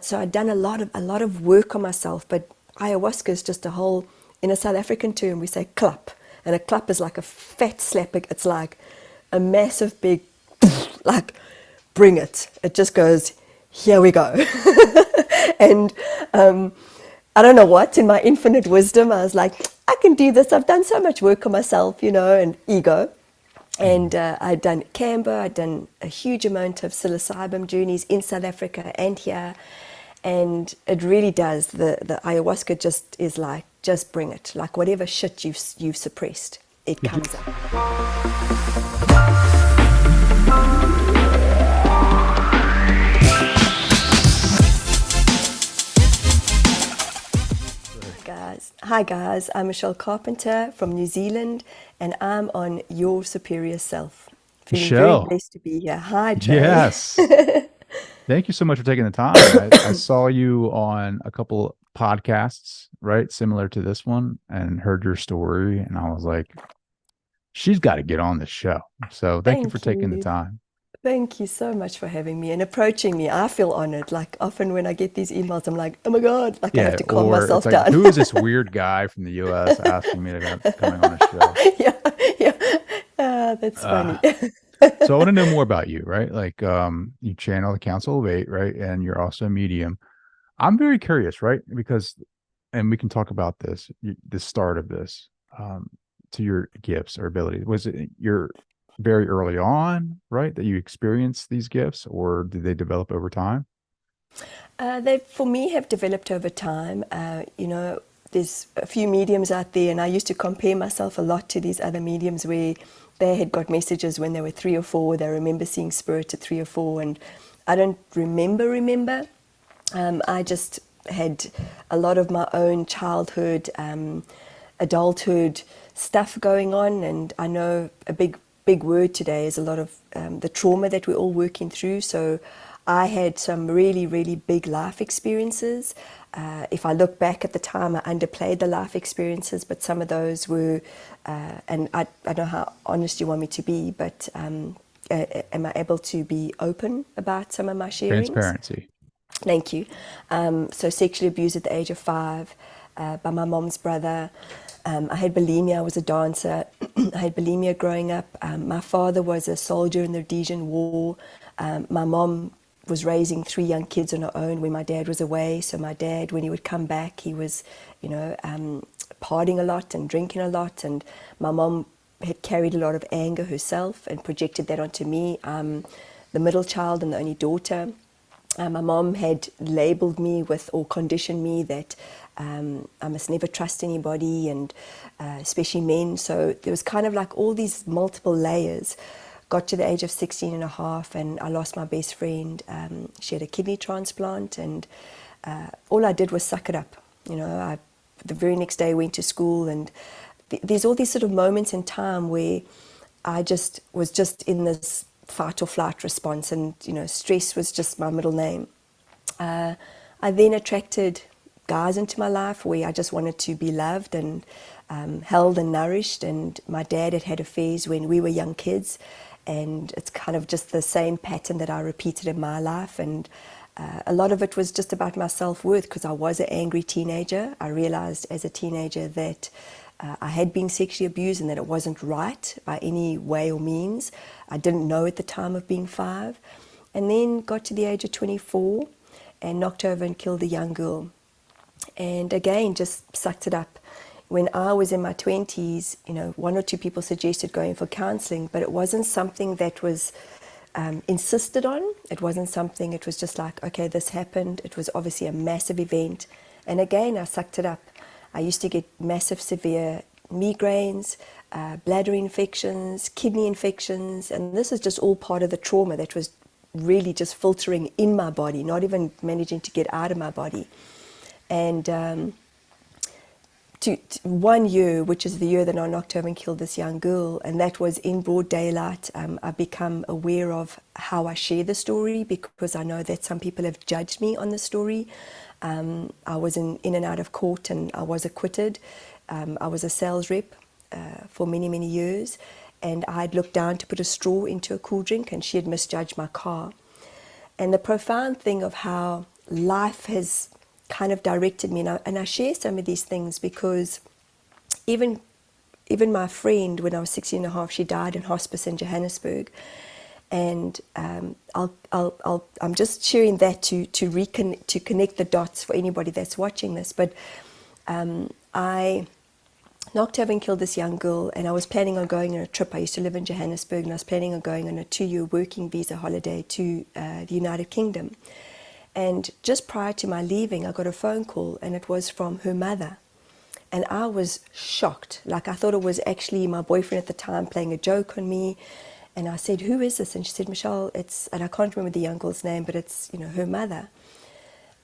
So I'd done a lot of work on myself. But ayahuasca is just a whole, in a South African term, we say klap. And a klap is like a fat slap. It's like a massive big, like, bring it. It just goes, here we go. And I don't know what, in my infinite wisdom, I was like, I can do this. I've done so much work on myself, and ego. And I'd done Canberra, I'd done a huge amount of psilocybin journeys in South Africa and here. And it really does. The ayahuasca just is like, just bring it. Like whatever shit you've suppressed, it comes up. Hi guys, I'm Michelle Carpenter from New Zealand, and I'm on Your Superior Self. Feeling very Michelle, blessed to be here. Hi Trey. yes. Thank you so much for taking the time. I saw you on a couple podcasts, right? Similar to this one, and heard your story. And I was like, she's got to get on this show. So thank you for Thank taking the you. time. Thank you so much for having me and approaching me. I feel honored. Like often when I get these emails, I'm like, oh my God, like I have Yeah. to calm Or it's myself like, down. who is this weird guy from the US asking me to coming on a show? Yeah, yeah. That's Uh, funny. so I want to know more about you, right? Like, you channel the Council of Eight, right? And you're also a medium. I'm very curious, right? Because, and we can talk about this, the start of this, to your gifts or abilities. Was it your very early on, right, that you experienced these gifts, or did they develop over time? They, for me, have developed over time. There's a few mediums out there, and I used to compare myself a lot to these other mediums where they had got messages when they were 3 or 4. They remember seeing spirit at 3 or 4, and I don't remember. I just had a lot of my own childhood, adulthood stuff going on, and I know a big word today is a lot of the trauma that we're all working through. So I had some really big life experiences. If I look back at the time, I underplayed the life experiences, but some of those were, and I don't know how honest you want me to be, but am I able to be open about some of my sharings? Transparency. Thank you. So sexually abused at the age of 5 by my mom's brother. I had bulimia. I was a dancer. I had bulimia growing up. My father was a soldier in the Rhodesian War. My mom was raising 3 young kids on her own when my dad was away. So my dad, when he would come back, he was, partying a lot and drinking a lot. And my mom had carried a lot of anger herself and projected that onto me. I'm the middle child and the only daughter. My mom had labeled me with, or conditioned me that I must never trust anybody, and especially men. So there was kind of like all these multiple layers. Got to the age of 16 and a half, and I lost my best friend. She had a kidney transplant, and all I did was suck it up. The very next day went to school, and there's all these sort of moments in time where I just was just in this fight or flight response, and stress was just my middle name. I then attracted guys into my life where I just wanted to be loved and held and nourished, and my dad had had affairs when we were young kids, and it's kind of just the same pattern that I repeated in my life. And a lot of it was just about my self-worth, because I was an angry teenager. I realized as a teenager that I had been sexually abused and that it wasn't right by any way or means. I didn't know at the time of being 5. And then got to the age of 24 and knocked over and killed a young girl. And again, just sucked it up. When I was in my 20s, 1 or 2 people suggested going for counseling, but it wasn't something that was insisted on. It wasn't something, it was just like, okay, this happened. It was obviously a massive event. And again, I sucked it up. I used to get massive, severe migraines, bladder infections, kidney infections, and this is just all part of the trauma that was really just filtering in my body, not even managing to get out of my body. And to 1 year, which is the year that I knocked over and killed this young girl, and that was in broad daylight. I've become aware of how I share the story, because I know that some people have judged me on the story. I was in and out of court, and I was acquitted. I was a sales rep for many years, and I'd looked down to put a straw into a cool drink, and she had misjudged my car. And the profound thing of how life has kind of directed me. And I share some of these things because even my friend, when I was 16 and a half, she died in hospice in Johannesburg. And I'm just sharing that to connect the dots for anybody that's watching this. But I knocked over and killed this young girl, and I was planning on going on a trip. I used to live in Johannesburg, and I was planning on going on a 2-year working visa holiday to the United Kingdom. And just prior to my leaving, I got a phone call, and it was from her mother. And I was shocked. Like, I thought it was actually my boyfriend at the time playing a joke on me. And I said, "Who is this?" And she said, "Michelle, it's," and I can't remember the young girl's name, but it's, her mother.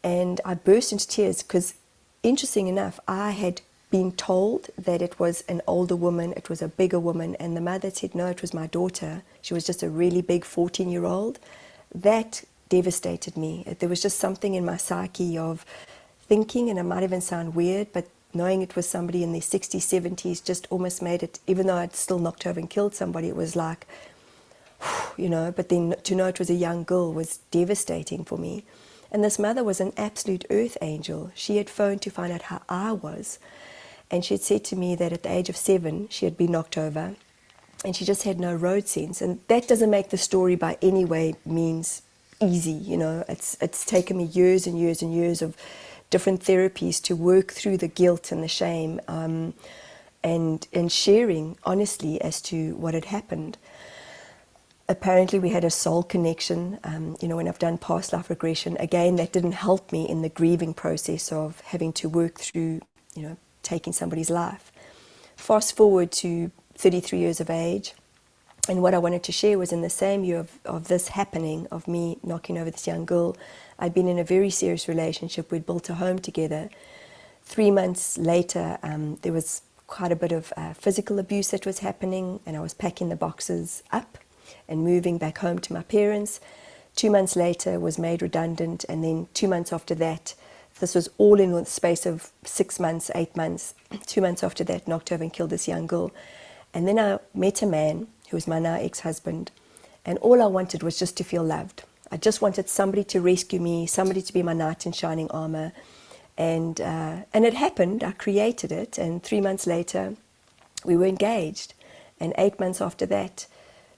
And I burst into tears because, interesting enough, I had been told that it was an older woman, it was a bigger woman, and the mother said, "No, it was my daughter. She was just a really big 14-year-old. That devastated me. There was just something in my psyche of thinking, and it might even sound weird, but knowing it was somebody in their 60s, 70s just almost made it, even though I'd still knocked over and killed somebody, it was like, but then to know it was a young girl was devastating for me. And this mother was an absolute earth angel. She had phoned to find out how I was. And she had said to me that at the age of 7, she had been knocked over and she just had no road sense. And that doesn't make the story by any way means easy. It's taken me years and years and years of different therapies to work through the guilt and the shame, and sharing honestly as to what had happened. Apparently we had a soul connection. When I've done past life regression, again, that didn't help me in the grieving process of having to work through, taking somebody's life. Fast forward to 33 years of age, and what I wanted to share was in the same year of this happening, of me knocking over this young girl, I'd been in a very serious relationship. We'd built a home together. 3 months later, there was quite a bit of physical abuse that was happening, and I was packing the boxes up and moving back home to my parents. 2 months later, was made redundant, and then 2 months after that, this was all in the space of 6 months, 8 months. 2 months after that, knocked over and killed this young girl. And then I met a man who was my now ex-husband, and all I wanted was just to feel loved. I just wanted somebody to rescue me, somebody to be my knight in shining armor. And it happened. I created it, and 3 months later, we were engaged. And 8 months after that,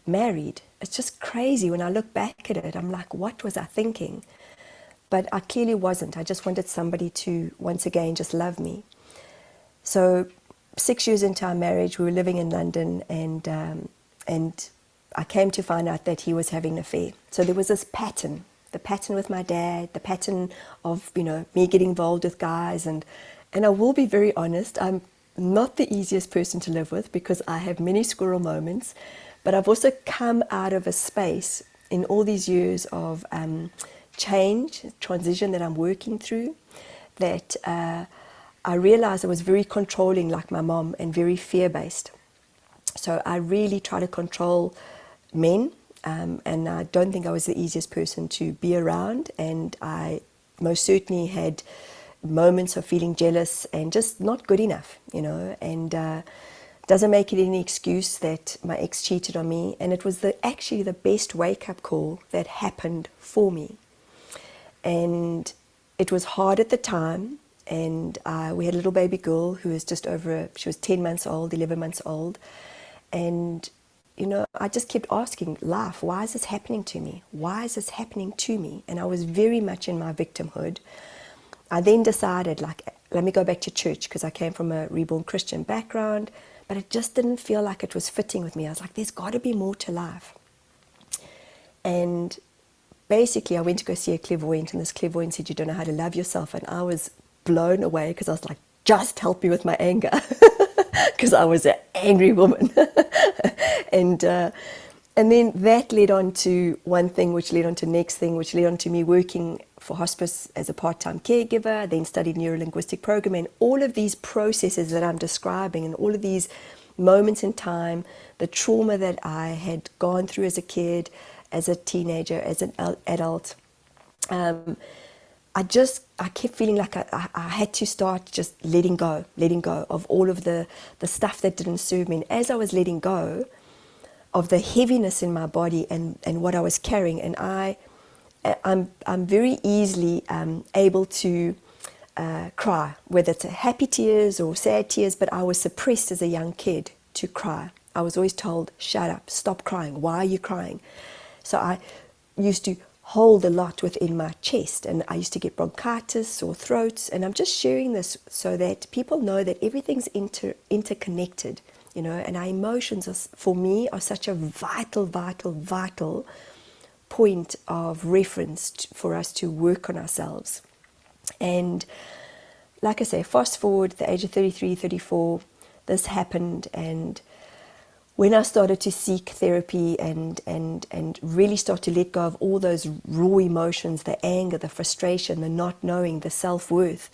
married. It's just crazy when I look back at it. I'm like, what was I thinking? But I clearly wasn't. I just wanted somebody to, once again, just love me. So 6 years into our marriage, we were living in London, and I came to find out that he was having an affair. So there was this pattern, the pattern with my dad, the pattern of, me getting involved with guys. And I will be very honest, I'm not the easiest person to live with because I have many squirrel moments. But I've also come out of a space in all these years of change, transition that I'm working through, that I realized I was very controlling like my mom and very fear-based. So I really try to control men, and I don't think I was the easiest person to be around. And I most certainly had moments of feeling jealous and just not good enough, and doesn't make it any excuse that my ex cheated on me, and it was actually the best wake-up call that happened for me. And it was hard at the time, and we had a little baby girl who was she was 10 months old, 11 months old, and I just kept asking life, why is this happening to me? Why is this happening to me? And I was very much in my victimhood. I then decided, let me go back to church, because I came from a reborn Christian background, but it just didn't feel like it was fitting with me. I was like, there's got to be more to life. And basically, I went to go see a clairvoyant, and this clairvoyant said, "You don't know how to love yourself." And I was blown away because I was like, just help me with my anger, because I was an angry woman. And then that led on to one thing, which led on to next thing, which led on to me working for hospice as a part-time caregiver, then studied neuro-linguistic programming, and all of these processes that I'm describing, and all of these moments in time, the trauma that I had gone through as a kid, as a teenager, as an adult, I kept feeling like I had to start just letting go of all of the stuff that didn't serve me. And as I was letting go of the heaviness in my body and what I was carrying, and I I'm very easily able to cry, whether it's happy tears or sad tears, but I was suppressed as a young kid to cry. I was always told, shut up, stop crying, why are you crying? So I used to hold a lot within my chest, and I used to get bronchitis or throats, and I'm just sharing this so that people know that everything's interconnected, you know, and our emotions, for me, are such a vital point of reference for us to work on ourselves. And like I say, fast forward to the age of 33, 34, this happened, and when I started to seek therapy and really start to let go of all those raw emotions, the anger, the frustration, the not knowing, the self-worth,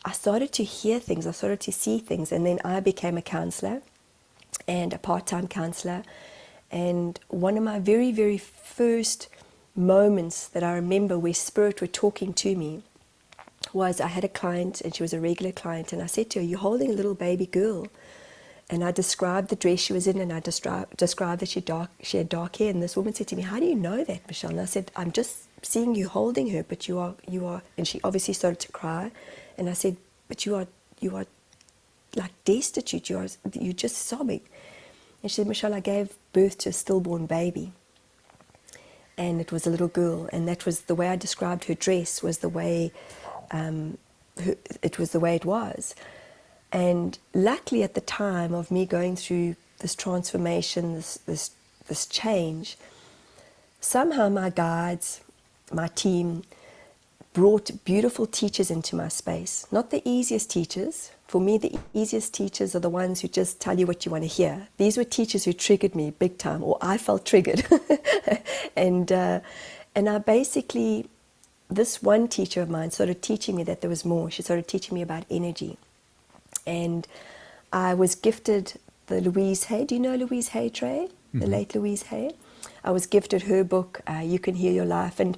I started to hear things, I started to see things, and then I became a counselor, and a part-time counselor. And one of my very, very first moments that I remember where spirit were talking to me was I had a client, and she was a regular client, and I said to her, "You're holding a little baby girl." And I described the dress she was in, and I described that she had dark hair. And this woman said to me, "How do you know that, Michelle?" And I said, "I'm just seeing you holding her, but you are." And she obviously started to cry. And I said, "But you are like destitute. You're just sobbing." And she said, "Michelle, I gave birth to a stillborn baby, and it was a little girl, and that was the way I described her dress. Was the way it was the way it was." And luckily, at the time of me going through this transformation, this change, somehow my guides, my team, brought beautiful teachers into my space. Not the easiest teachers. For me, the easiest teachers are the ones who just tell you what you want to hear. These were teachers who triggered me big time, or I felt triggered. and I basically, this one teacher of mine started teaching me that there was more. She started teaching me about energy. And I was gifted the Louise Hay. Do you know Louise Hay, Trey? Mm-hmm. The late Louise Hay. I was gifted her book, You Can Heal Your Life. And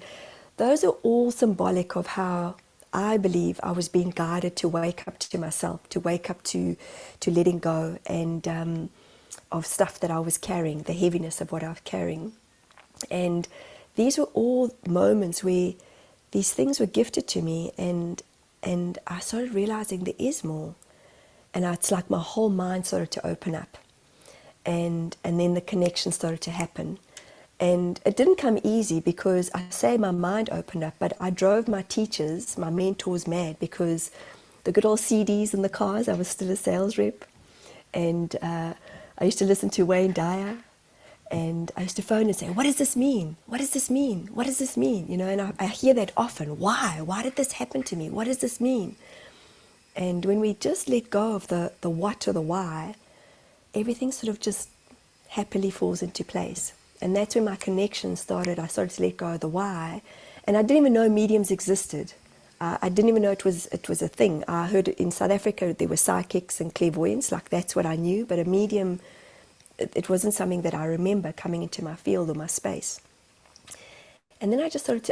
those are all symbolic of how I believe I was being guided to wake up to myself, to wake up to letting go, and of stuff that I was carrying, the heaviness of what I was carrying. And these were all moments where these things were gifted to me, and I started realizing there is more. And it's like my whole mind started to open up, and then the connection started to happen. And it didn't come easy, because I say my mind opened up, but I drove my teachers, my mentors, mad, because the good old CDs in the cars, I was still a sales rep, and I used to listen to Wayne Dyer, and I used to phone and say, "What does this mean? What does this mean? What does this mean?" You know, and I hear that often. Why? Why did this happen to me? What does this mean? And when we just let go of the what or the why, everything sort of just happily falls into place. And that's when my connection started. I started to let go of the why. And I didn't even know mediums existed. I didn't even know it was a thing. I heard in South Africa there were psychics and clairvoyants, like that's what I knew. But a medium, it wasn't something that I remember coming into my field or my space. And then I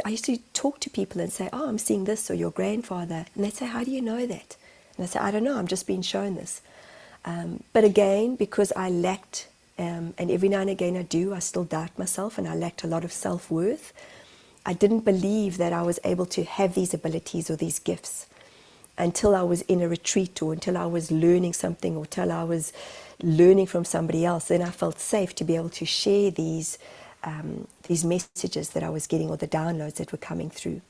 used to talk to people and say, "Oh, I'm seeing this," or "Your grandfather." And they'd say, "How do you know that?" And I said, "I don't know, I'm just being shown this." But again, because I lacked, and every now and again I still doubt myself, and I lacked a lot of self-worth, I didn't believe that I was able to have these abilities or these gifts until I was in a retreat, or until I was learning something, or until I was learning from somebody else. Then I felt safe to be able to share these messages that I was getting, or the downloads that were coming through.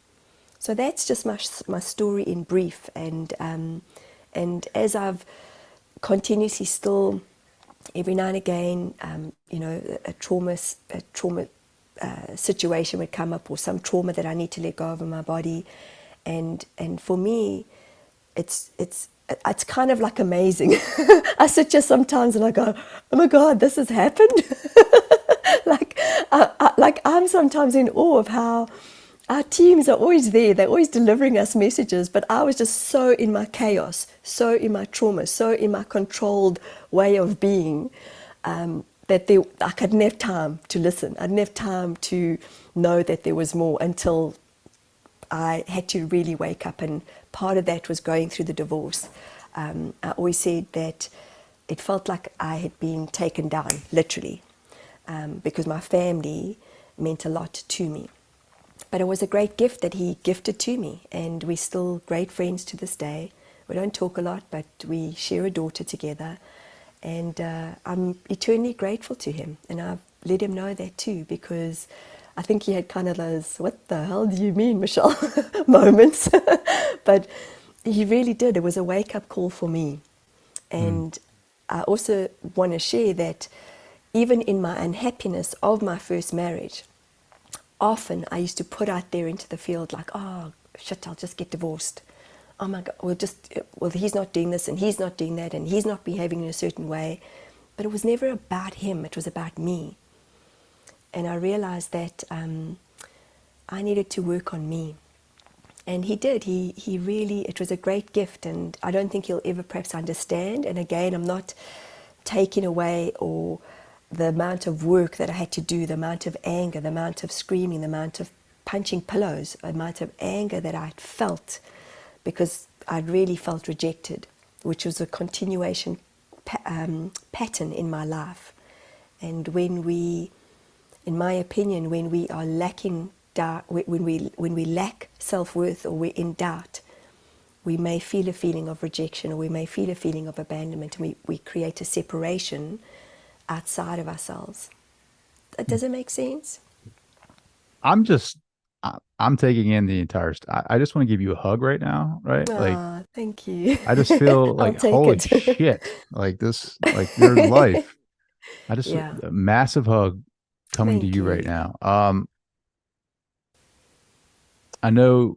So that's just my story in brief, and as I've continuously still, every now and again, a trauma situation would come up, or some trauma that I need to let go of in my body, and for me, it's kind of like amazing. I sit here sometimes and I go, "Oh my God, this has happened." like I'm sometimes in awe of how our teams are always there. They're always delivering us messages, but I was just so in my chaos, so in my trauma, so in my controlled way of being, that I didn't have time to listen. I didn't have time to know that there was more, until I had to really wake up. And part of that was going through the divorce. I always said that it felt like I had been taken down, literally, because my family meant a lot to me. But it was a great gift that he gifted to me, and we're still great friends to this day. We don't talk a lot, but we share a daughter together, and I'm eternally grateful to him, and I've let him know that too, because I think he had kind of those, what the hell do you mean, Michelle, moments. But he really did. It was a wake-up call for me. Mm. And I also want to share that even in my unhappiness of my first marriage, often I used to put out there into the field like, oh, shit, I'll just get divorced. Oh my God, well, he's not doing this and he's not doing that and he's not behaving in a certain way. But it was never about him, it was about me. And I realized that I needed to work on me. And he did. He really, it was a great gift, and I don't think he'll ever perhaps understand. And again, I'm not taking away or the amount of work that I had to do, the amount of anger, the amount of screaming, the amount of punching pillows, the amount of anger that I'd felt because I'd really felt rejected, which was a continuation pattern in my life. And when we, in my opinion, when we are lacking doubt, when we lack self-worth or we're in doubt, we may feel a feeling of rejection or we may feel a feeling of abandonment, and we create a separation outside of ourselves. Does it make sense? I'm just, I'm taking in the entire, I just want to give you a hug right now, right? Like, Ah, thank you. I just feel I'll like, take holy it. shit, like this, like your life. I just, Yeah, a massive hug coming to thank you right you. now. I know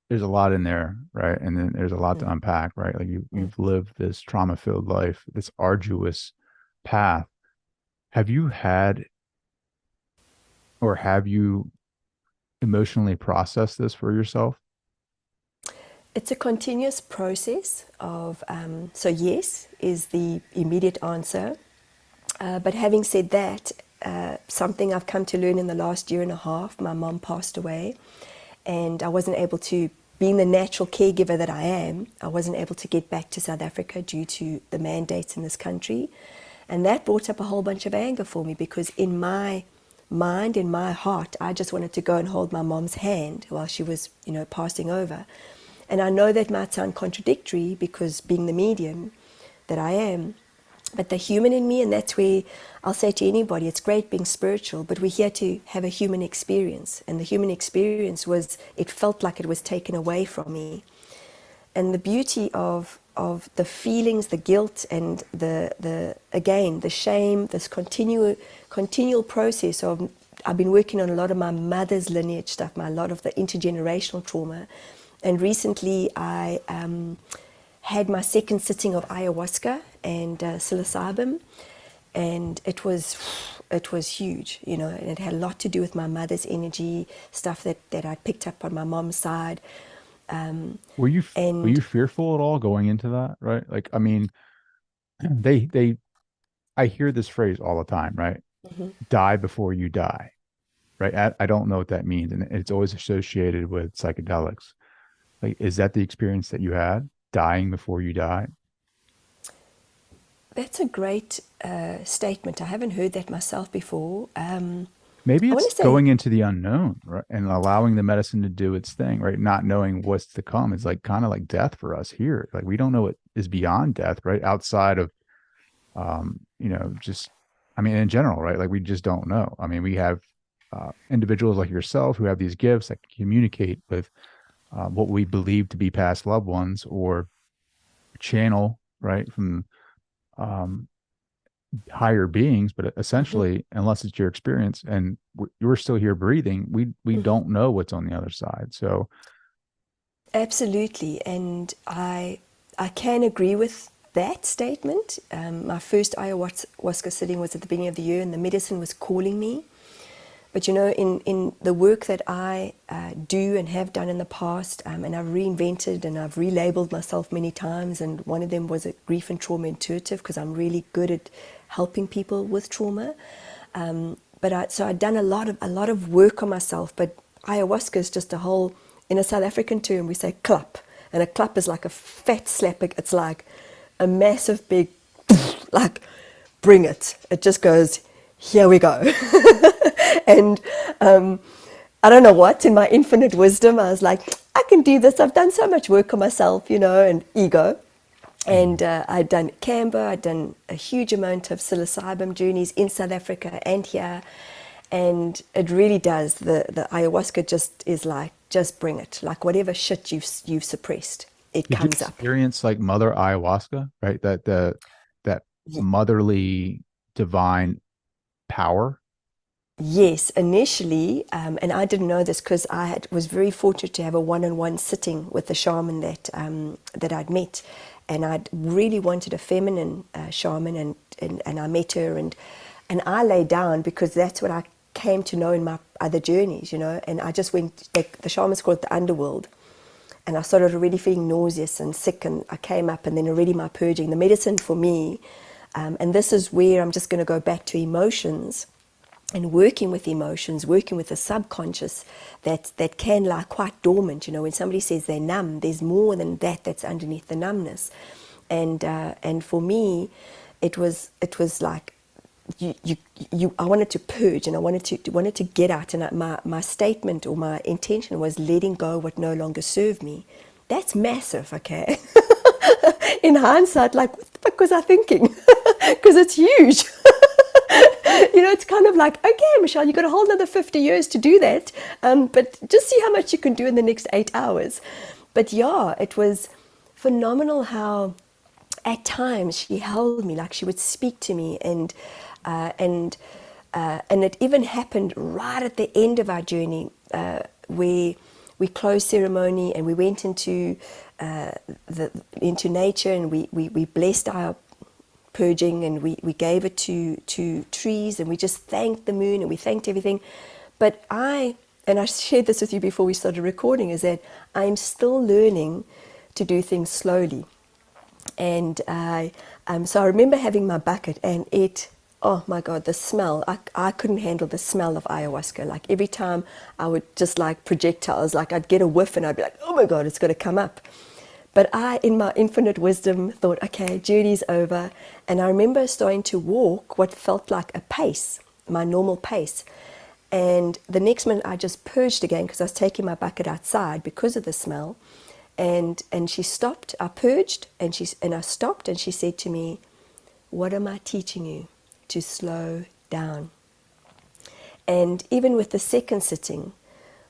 there's a lot in there, right? And then there's a lot to Mm, unpack, right? Like mm. you've lived this trauma-filled life, this arduous path. Have you had, or have you emotionally processed this for yourself? It's a continuous process of, so yes, is the immediate answer. But having said that, something I've come to learn in the last year and a half, my mom passed away, and I wasn't able to, being the natural caregiver that I am, I wasn't able to get back to South Africa due to the mandates in this country. And that brought up a whole bunch of anger for me, because in my mind, in my heart, I just wanted to go and hold my mom's hand while she was, passing over. And I know that might sound contradictory because being the medium that I am, but the human in me, and that's where I'll say to anybody, it's great being spiritual, but we're here to have a human experience. And the human experience was, it felt like it was taken away from me. And the beauty of the feelings, the guilt, and the shame, this continual process of, I've been working on a lot of my mother's lineage stuff, a lot of the intergenerational trauma. And recently I had my second sitting of ayahuasca and psilocybin, and it was huge, and it had a lot to do with my mother's energy, stuff that I picked up on my mom's side. Were And you fearful at all going into that? Right? Like, I mean, they I hear this phrase all the time, right? mhm. Die before you die, right? I don't know what that means, and it's always associated with psychedelics. Like, is that the experience that you had, dying before you die? That's a great statement. I haven't heard that myself before. Maybe I want it's to say, going into the unknown, right? And allowing the medicine to do its thing, right? Not knowing what's to come. It's like kind of like death for us here. Like we don't know what is beyond death, right? Outside of just I mean, in general, right? Like we just don't know. I mean, we have individuals like yourself who have these gifts that can communicate with what we believe to be past loved ones or channel, right, from um, higher beings. But mhm, essentially, unless it's your experience and you're still here breathing, we mhm. don't know what's on the other side. So, Absolutely, and I can agree with that statement. My first ayahuasca sitting was at the beginning of the year, and the medicine was calling me. But in the work that I do and have done in the past, and I've reinvented and I've relabeled myself many times, and one of them was a grief and trauma intuitive, because I'm really good at helping people with trauma. So I'd done a lot of work on myself. But ayahuasca is just a whole, in a South African term, we say klap, and a klap is like a fat slap. It's like a massive big, like, bring it. It just goes, here we go. And I don't know what, in my infinite wisdom, I was like, I can do this. I've done so much work on myself, and ego. And I'd done Canberra, I'd done a huge amount of psilocybin journeys in South Africa and here. And it really does. The ayahuasca just is like, just bring it. Like whatever shit you've suppressed, it Did you comes up. experience like mother ayahuasca, right? That motherly divine power? Yes, initially, and I didn't know this because was very fortunate to have a one-on-one sitting with the shaman that I'd met, and I'd really wanted a feminine shaman, and I met her, and I lay down because that's what I came to know in my other journeys, and I just went. The shamans call it the underworld, and I started already feeling nauseous and sick, and I came up, and then already my purging, the medicine for me, and this is where I'm just going to go back to emotions and working with emotions, working with the subconscious that can lie quite dormant. When somebody says they're numb, there's more than that that's underneath the numbness. And for me, it was like I wanted to purge, and I wanted to get out. And my statement or my intention was letting go what no longer served me. That's massive, okay? In hindsight, like, what the fuck was I thinking? Because it's huge. It's kind of like, okay, Michelle, you've got a whole another 50 years to do that. But just see how much you can do in the next 8 hours. But yeah, it was phenomenal how at times she held me, like she would speak to me, and it even happened right at the end of our journey, where we closed ceremony and we went into nature, and we blessed our purging, and we gave it to trees, and we just thanked the moon, and we thanked everything. But I shared this with you before we started recording, is that I'm still learning to do things slowly. And so I remember having my bucket, and oh my God, the smell, I couldn't handle the smell of ayahuasca. Like every time I would just like projectiles, like I'd get a whiff and I'd be like, oh my God, it's going to come up. But I, in my infinite wisdom, thought, okay, journey's over. And I remember starting to walk what felt like a pace, my normal pace. And the next minute I just purged again because I was taking my bucket outside because of the smell. And she stopped, I purged, and I stopped, and she said to me, what am I teaching you? To slow down. And even with the second sitting,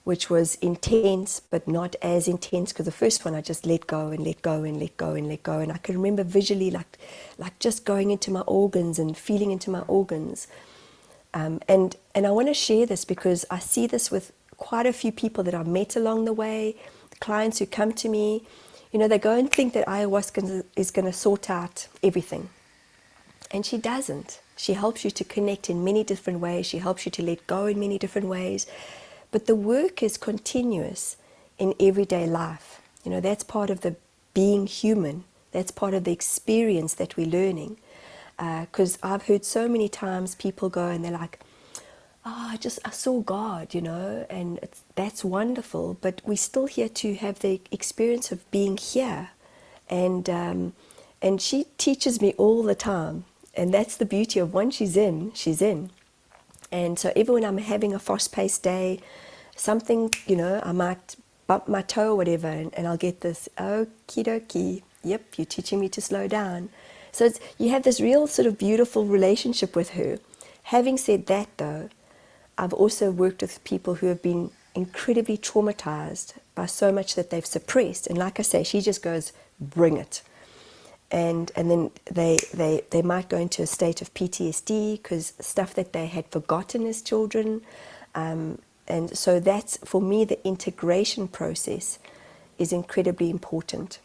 which was intense, but not as intense, because the first one I just let go and let go and let go and let go. And I can remember visually like just going into my organs and feeling into my organs. And I want to share this because I see this with quite a few people that I've met along the way, clients who come to me. They go and think that ayahuasca is going to sort out everything. And she doesn't. She helps you to connect in many different ways. She helps you to let go in many different ways. But the work is continuous in everyday life. That's part of the being human. That's part of the experience that we're learning. Because I've heard so many times people go and they're like, oh, I saw God, and that's wonderful. But we're still here to have the experience of being here. And she teaches me all the time. And that's the beauty of once she's in. And so even when I'm having a fast-paced day, something, I might bump my toe or whatever, and I'll get this, okie dokie, yep, you're teaching me to slow down. So you have this real sort of beautiful relationship with her. Having said that, though, I've also worked with people who have been incredibly traumatized by so much that they've suppressed. And like I say, she just goes, bring it. And then they might go into a state of PTSD because stuff that they had forgotten as children. And so that's, for me, the integration process is incredibly important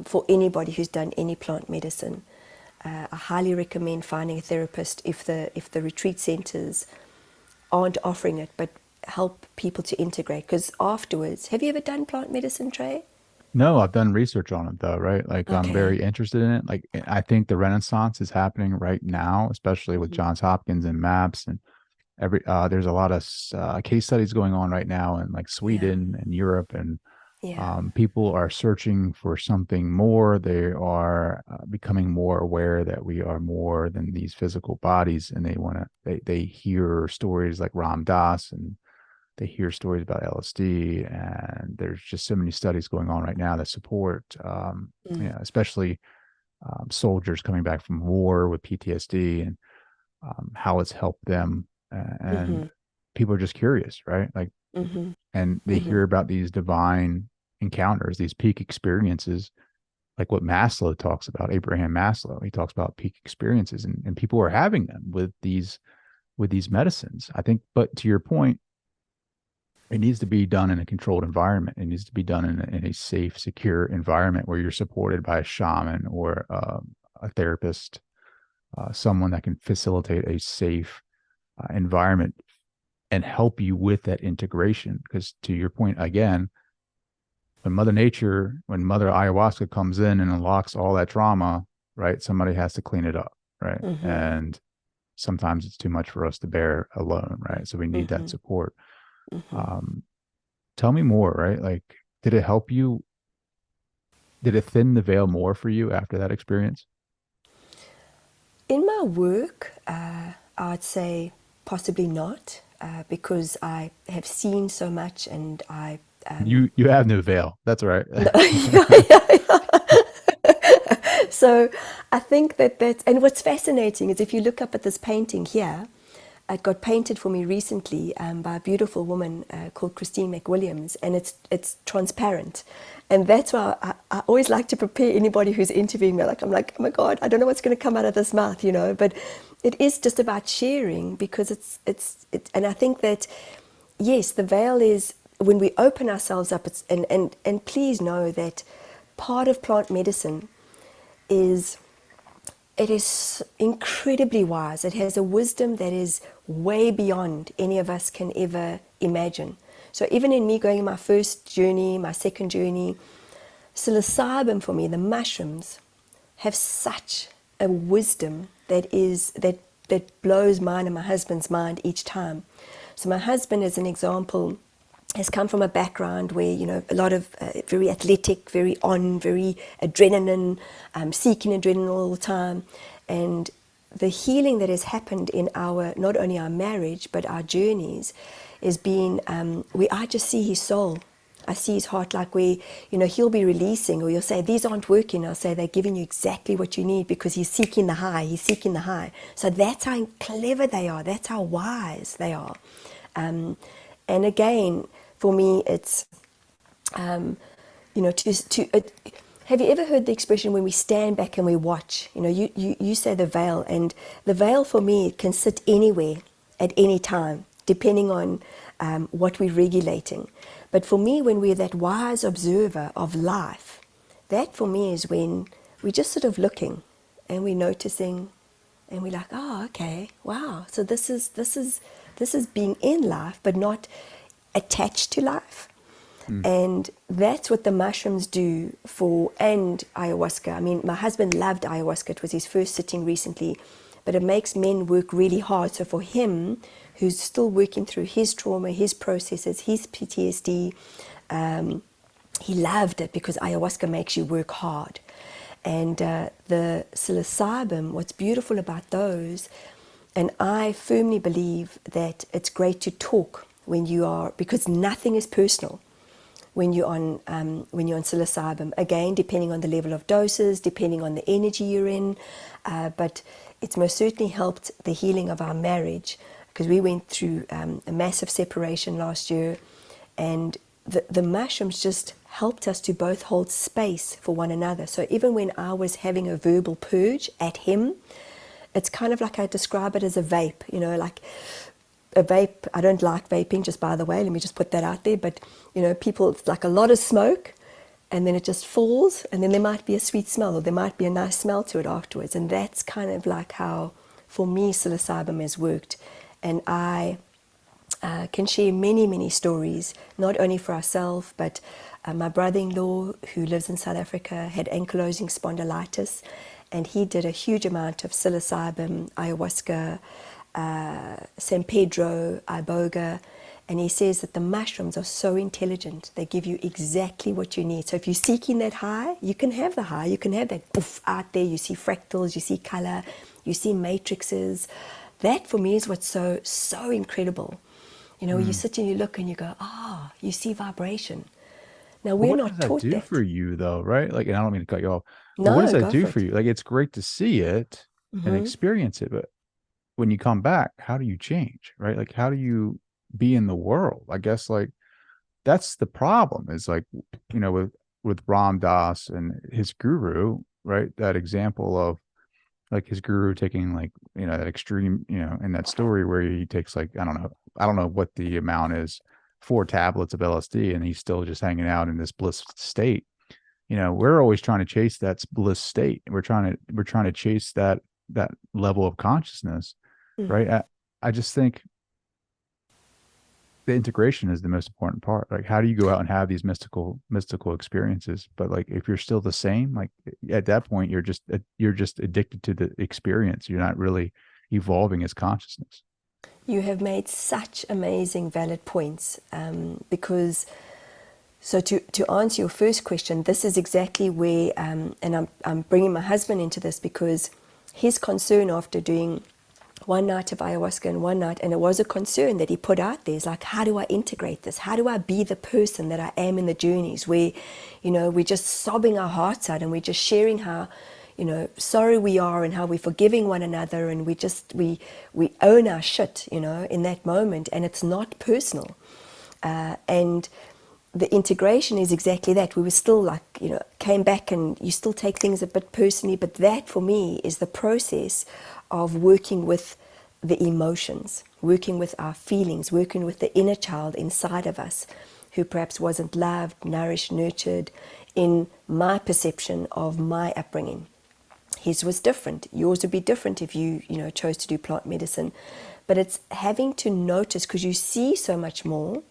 for anybody who's done any plant medicine. I highly recommend finding a therapist if the retreat centers aren't offering it, but help people to integrate. Because afterwards, have you ever done plant medicine, Trey? No, I've done research on it though, right? Like I'm Okay. very interested in it. Like I think the renaissance is happening right now, especially with Johns Hopkins and MAPS and there's a lot of case studies going on right now in like Yeah. Sweden and Europe, and Yeah. people are searching for something more. They are becoming more aware that we are more than these physical bodies, and they hear stories like Ram Dass and they hear stories about LSD, and there's just so many studies going on right now that support, especially soldiers coming back from war with PTSD, and how it's helped them. And people are just curious, right? Like, and they hear about these divine encounters, these peak experiences, like what Maslow talks about, Abraham Maslow. He talks about peak experiences, and people are having them with these medicines, I think. But to your point, it needs to be done in a controlled environment. It needs to be done in a safe, secure environment where you're supported by a shaman or a therapist, someone that can facilitate a safe environment and help you with that integration. Because to your point, again, when Mother Ayahuasca comes in and unlocks all that trauma, right, somebody has to clean it up, right? And sometimes it's too much for us to bear alone, right? So we need that support. Tell me more, right? Like, did it help you? Did it thin the veil more for you after that experience? In my work, I'd say possibly not, because I have seen so much, and I you have no veil. That's right. So I think that's, and what's fascinating is if you look up at this painting here, it got painted for me recently by a beautiful woman called Christine McWilliams, and it's transparent. And that's why I always like to prepare anybody who's interviewing me. I'm like, oh my God, I don't know what's going to come out of this mouth, but it is just about sharing, because it's and I think that, yes, the veil is when we open ourselves up, and please know that part of plant medicine is, it is incredibly wise. It has a wisdom that is way beyond any of us can ever imagine. So even in me going my first journey, my second journey, psilocybin for me, the mushrooms, have such a wisdom that blows mine and my husband's mind each time. So my husband, as an example, has come from a background where, a lot of very athletic, very adrenaline, seeking adrenaline all the time. And the healing that has happened in not only our marriage, but our journeys, is being, where I just see his soul. I see his heart, like where, he'll be releasing, or you'll say, these aren't working. I'll say, they're giving you exactly what you need, because he's seeking the high. So that's how clever they are. That's how wise they are. And again, for me, it's, have you ever heard the expression, when we stand back and we watch? You say the veil, and the veil for me can sit anywhere at any time, depending on what we're regulating. But for me, when we're that wise observer of life, that for me is when we're just sort of looking and we're noticing, and we're like, oh, okay, wow. So this is being in life, but not attached to life. And that's what the mushrooms do and ayahuasca. I mean, my husband loved ayahuasca. It was his first sitting recently, but it makes men work really hard. So for him, who's still working through his trauma, his processes, his PTSD, he loved it, because ayahuasca makes you work hard. And the psilocybin, what's beautiful about those, and I firmly believe that it's great to talk when you are, because nothing is personal when you're on psilocybin. Again, depending on the level of doses, depending on the energy you're in, but it's most certainly helped the healing of our marriage, because we went through a massive separation last year, and the mushrooms just helped us to both hold space for one another. So even when I was having a verbal purge at him, it's kind of like, I describe it as a vape, like a vape. I don't like vaping, just by the way, let me just put that out there. But, people, it's like a lot of smoke, and then it just falls, and then there might be a sweet smell, or there might be a nice smell to it afterwards. And that's kind of like how, for me, psilocybin has worked. And I can share many, many stories, not only for ourselves, but my brother-in-law, who lives in South Africa, had ankylosing spondylitis, and he did a huge amount of psilocybin, ayahuasca, San Pedro, iboga, and he says that the mushrooms are so intelligent. They give you exactly what you need. So if you're seeking that high, you can have the high. You can have that poof out there. You see fractals, you see color, you see matrices. That for me is what's so incredible. You know, you sit and you look and you go, ah, you see vibration. Now, But we're what does not that taught do for that. you though, right? Like, and I don't mean to cut you off, but what does No, that go do for for it. you? Like, it's great to see it and Hmm. experience it, but when you come back, how do you change, right? Like, how do you be in the world? I guess like that's the problem is like, with Ram Dass and his guru, right? That example of like his guru taking like, that extreme, in that story where he takes like, I don't know what the amount is, 4 tablets of LSD, and he's still just hanging out in this bliss state. We're always trying to chase that bliss state. We're trying to chase that level of consciousness, Mm. right? I just think the integration is the most important part. Like, how do you go out and have these mystical experiences? But like, if you're still the same, like at that point, you're just addicted to the experience. You're not really evolving as consciousness. You have made such amazing, valid points, because so to answer your first question, this is exactly where, and I'm bringing my husband into this because his concern after doing one night of ayahuasca and one night, and it was a concern that he put out there, is like, how do I integrate this? How do I be the person that I am in the journeys where, we're just sobbing our hearts out and we're just sharing how, sorry we are and how we're forgiving one another, and we own our shit, in that moment, and it's not personal. And the integration is exactly that. We were still like, came back, and you still take things a bit personally, but that for me is the process of working with the emotions, working with our feelings, working with the inner child inside of us who perhaps wasn't loved, nourished, nurtured in my perception of my upbringing. His was different. Yours would be different if you, chose to do plant medicine. But it's having to notice, because you see so much more,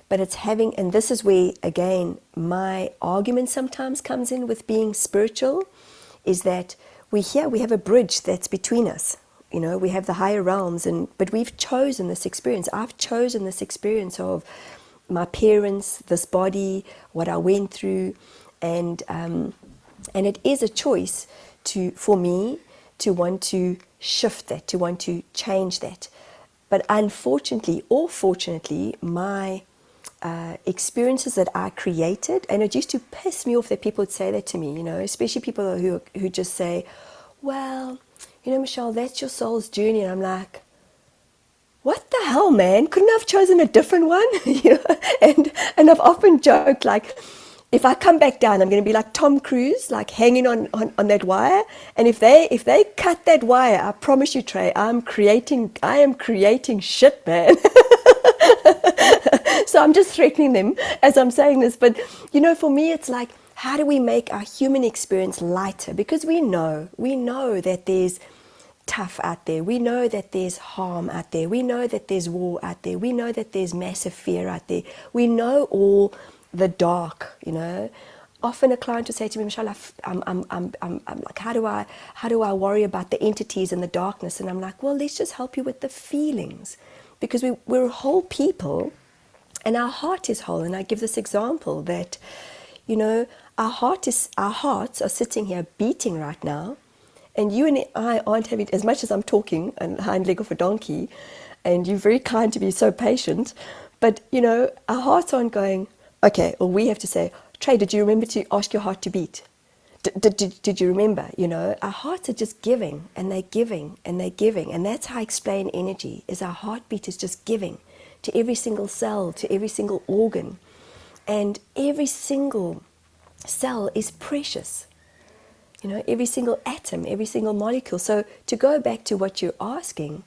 but it's having, and this is where, again, my argument sometimes comes in with being spiritual, is that we have a bridge that's between us. We have the higher realms, but we've chosen this experience. I've chosen this experience of my parents, this body, what I went through, and it is a choice for me to want to shift that, to want to change that. But unfortunately, or fortunately, my experiences that I created, and it used to piss me off that people would say that to me, especially people who just say, well, Michelle, that's your soul's journey. And I'm like, what the hell, man? Couldn't I have chosen a different one? And I've often joked, like, if I come back down, I'm going to be like Tom Cruise, like hanging on that wire. And if they cut that wire, I promise you, Trey, I am creating shit, man. So I'm just threatening them as I'm saying this. But, for me, it's like, how do we make our human experience lighter? Because we know that there's tough out there. We know that there's harm out there. We know that there's war out there. We know that there's massive fear out there. We know all the dark, Often a client will say to me, Michelle, I'm like, how do I worry about the entities and the darkness? And I'm like, well, let's just help you with the feelings, because we're whole people, and our heart is whole. And I give this example that, our hearts are sitting here beating right now, and you and I aren't having, as much as I'm talking and hind leg of a donkey, and you're very kind to be so patient, but our hearts aren't going, okay, or we have to say, Trey, did you remember to ask your heart to beat? Did you remember? Our hearts are just giving, and they're giving, and they're giving. And that's how I explain energy, is our heartbeat is just giving to every single cell, to every single organ. And every single cell is precious. Every single atom, every single molecule. So to go back to what you're asking,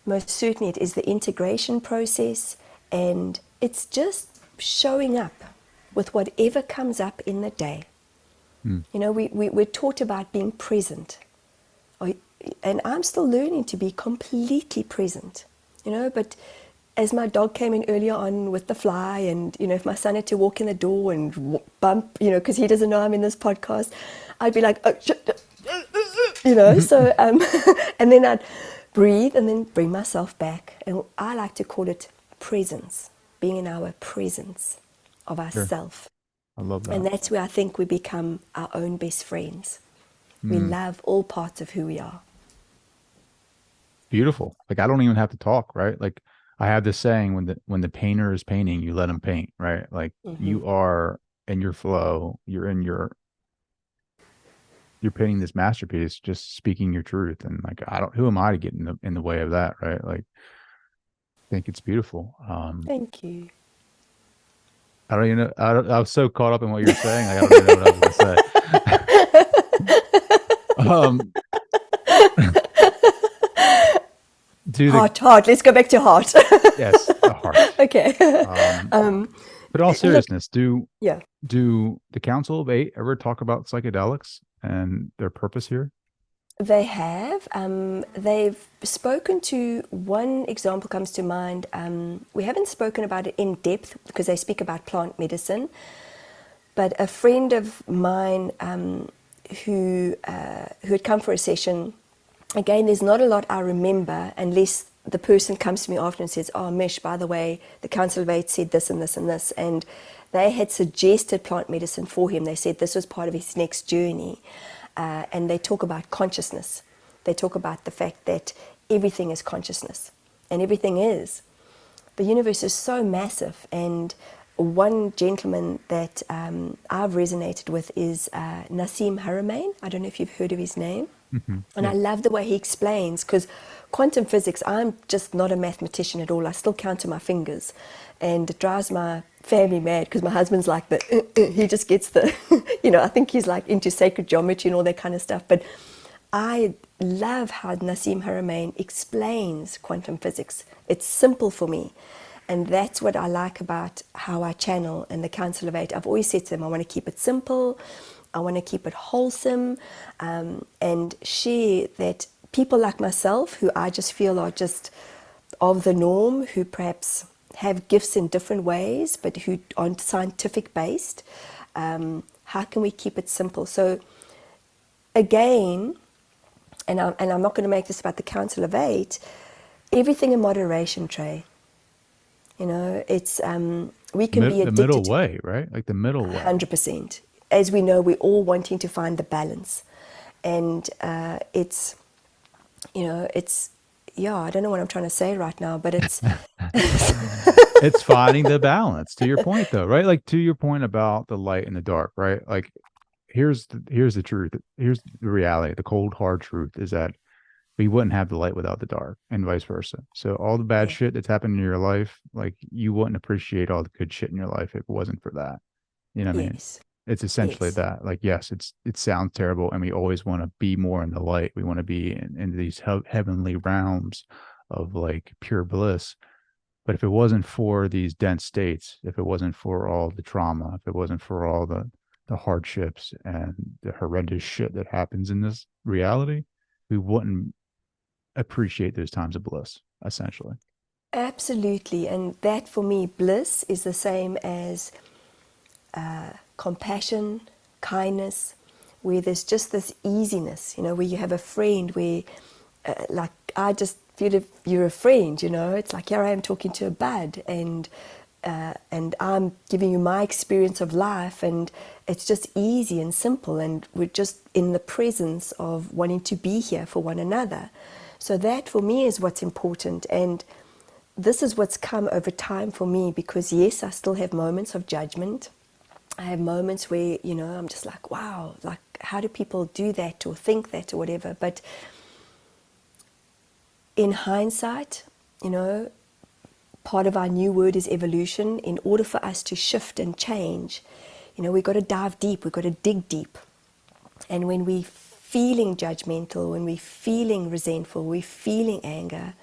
most certainly it is the integration process, and it's just showing up with whatever comes up in the day. Mm. We're taught about being present. And I'm still learning to be completely present. But as my dog came in earlier on with the fly, and, if my son had to walk in the door and bump, because he doesn't know I'm in this podcast, I'd be like, oh, shit, so, and then I'd breathe and then bring myself back. And I like to call it presence, being in our presence of Sure. ourself. I love And that. that's where I think we become our own best friends. We Mm. love all parts of who we are. Beautiful. Like, I don't even have to talk, right? Like, I have this saying, when the painter is painting, you let him paint, right? Like Hmm. you are in your flow, you're painting this masterpiece, just speaking your truth. And like, I don't, who am I to get in the way of that, right? Like, I think it's beautiful. Thank you. I don't even know. I was so caught up in what you were saying. Like, I don't even know what I was going to say. um, do the, Heart, heart. Let's go back to heart. yes, the heart. Okay. Um, but in all Look, seriousness, yeah. do the Council of Eight ever talk about psychedelics and their purpose here? They have. They've spoken to one example comes to mind. We haven't spoken about it in depth because they speak about plant medicine. But a friend of mine who had come for a session, again, there's not a lot I remember unless the person comes to me after and says, "Oh, Mish, by the way, the Council of Eight said this and this and this," and they had suggested plant medicine for him. They said this was part of his next journey. And they talk about consciousness. They talk about the fact that everything is consciousness, and everything is. The universe is so massive, and one gentleman that I've resonated with is Nassim Haramein. I don't know if you've heard of his name. And I Yeah. love the way he explains, because quantum physics, I'm just not a mathematician at all. I still count on my fingers. And it drives my family mad because my husband's like he just gets the, I think he's like into sacred geometry and all that kind of stuff. But I love how Nassim Haramein explains quantum physics. It's simple for me. And that's what I like about how I channel in the Council of Eight. I've always said to them, I want to keep it simple. I want to keep it wholesome, and share that people like myself, who I just feel are just of the norm, who perhaps have gifts in different ways, but who aren't scientific based, how can we keep it simple? So again, and I'm not going to make this about the Council of Eight, everything in moderation, Trey. It's we can be The middle addicted to way, right? Like the middle way. 100%. As we know, we're all wanting to find the balance. And it's, yeah, I don't know what I'm trying to say right now, but it's, It's finding the balance, to your point though, right? Like, to your point about the light and the dark, right? Like, here's the truth. Here's the reality. The cold hard truth is that we wouldn't have the light without the dark, and vice versa. So all the bad yeah, shit that's happened in your life, like, you wouldn't appreciate all the good shit in your life if it wasn't for that. You know what I mean? yes, It's essentially yes, that. Like, yes, it sounds terrible, and we always want to be more in the light. We want to be in these heavenly realms of like pure bliss. But if it wasn't for these dense states, if it wasn't for all the trauma, if it wasn't for all the hardships and the horrendous shit that happens in this reality, we wouldn't appreciate those times of bliss, essentially. absolutely. And that for me, bliss is the same as compassion, kindness, where there's just this easiness, where you have a friend where, like, I just feel if you're a friend, it's like here I am talking to a bud, and I'm giving you my experience of life, and it's just easy and simple, and we're just in the presence of wanting to be here for one another. So that for me is what's important, and this is what's come over time for me, because yes, I still have moments of judgment. I have moments where, I'm just like, wow, like, how do people do that or think that or whatever? But in hindsight, part of our new word is evolution. In order for us to shift and change, we've got to dive deep, we've got to dig deep. And when we're feeling judgmental, when we're feeling resentful, we're feeling anger,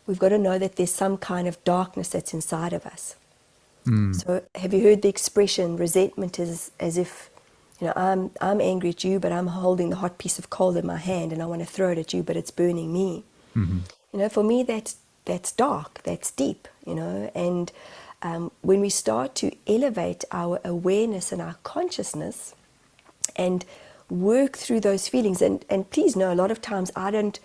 we've got to know that there's some kind of darkness that's inside of us. Mm, So have you heard the expression, resentment is as if, I'm angry at you, but I'm holding the hot piece of coal in my hand and I want to throw it at you, but it's burning me. mhm. For me, that's dark, that's deep, and when we start to elevate our awareness and our consciousness and work through those feelings, and please know, a lot of times I don't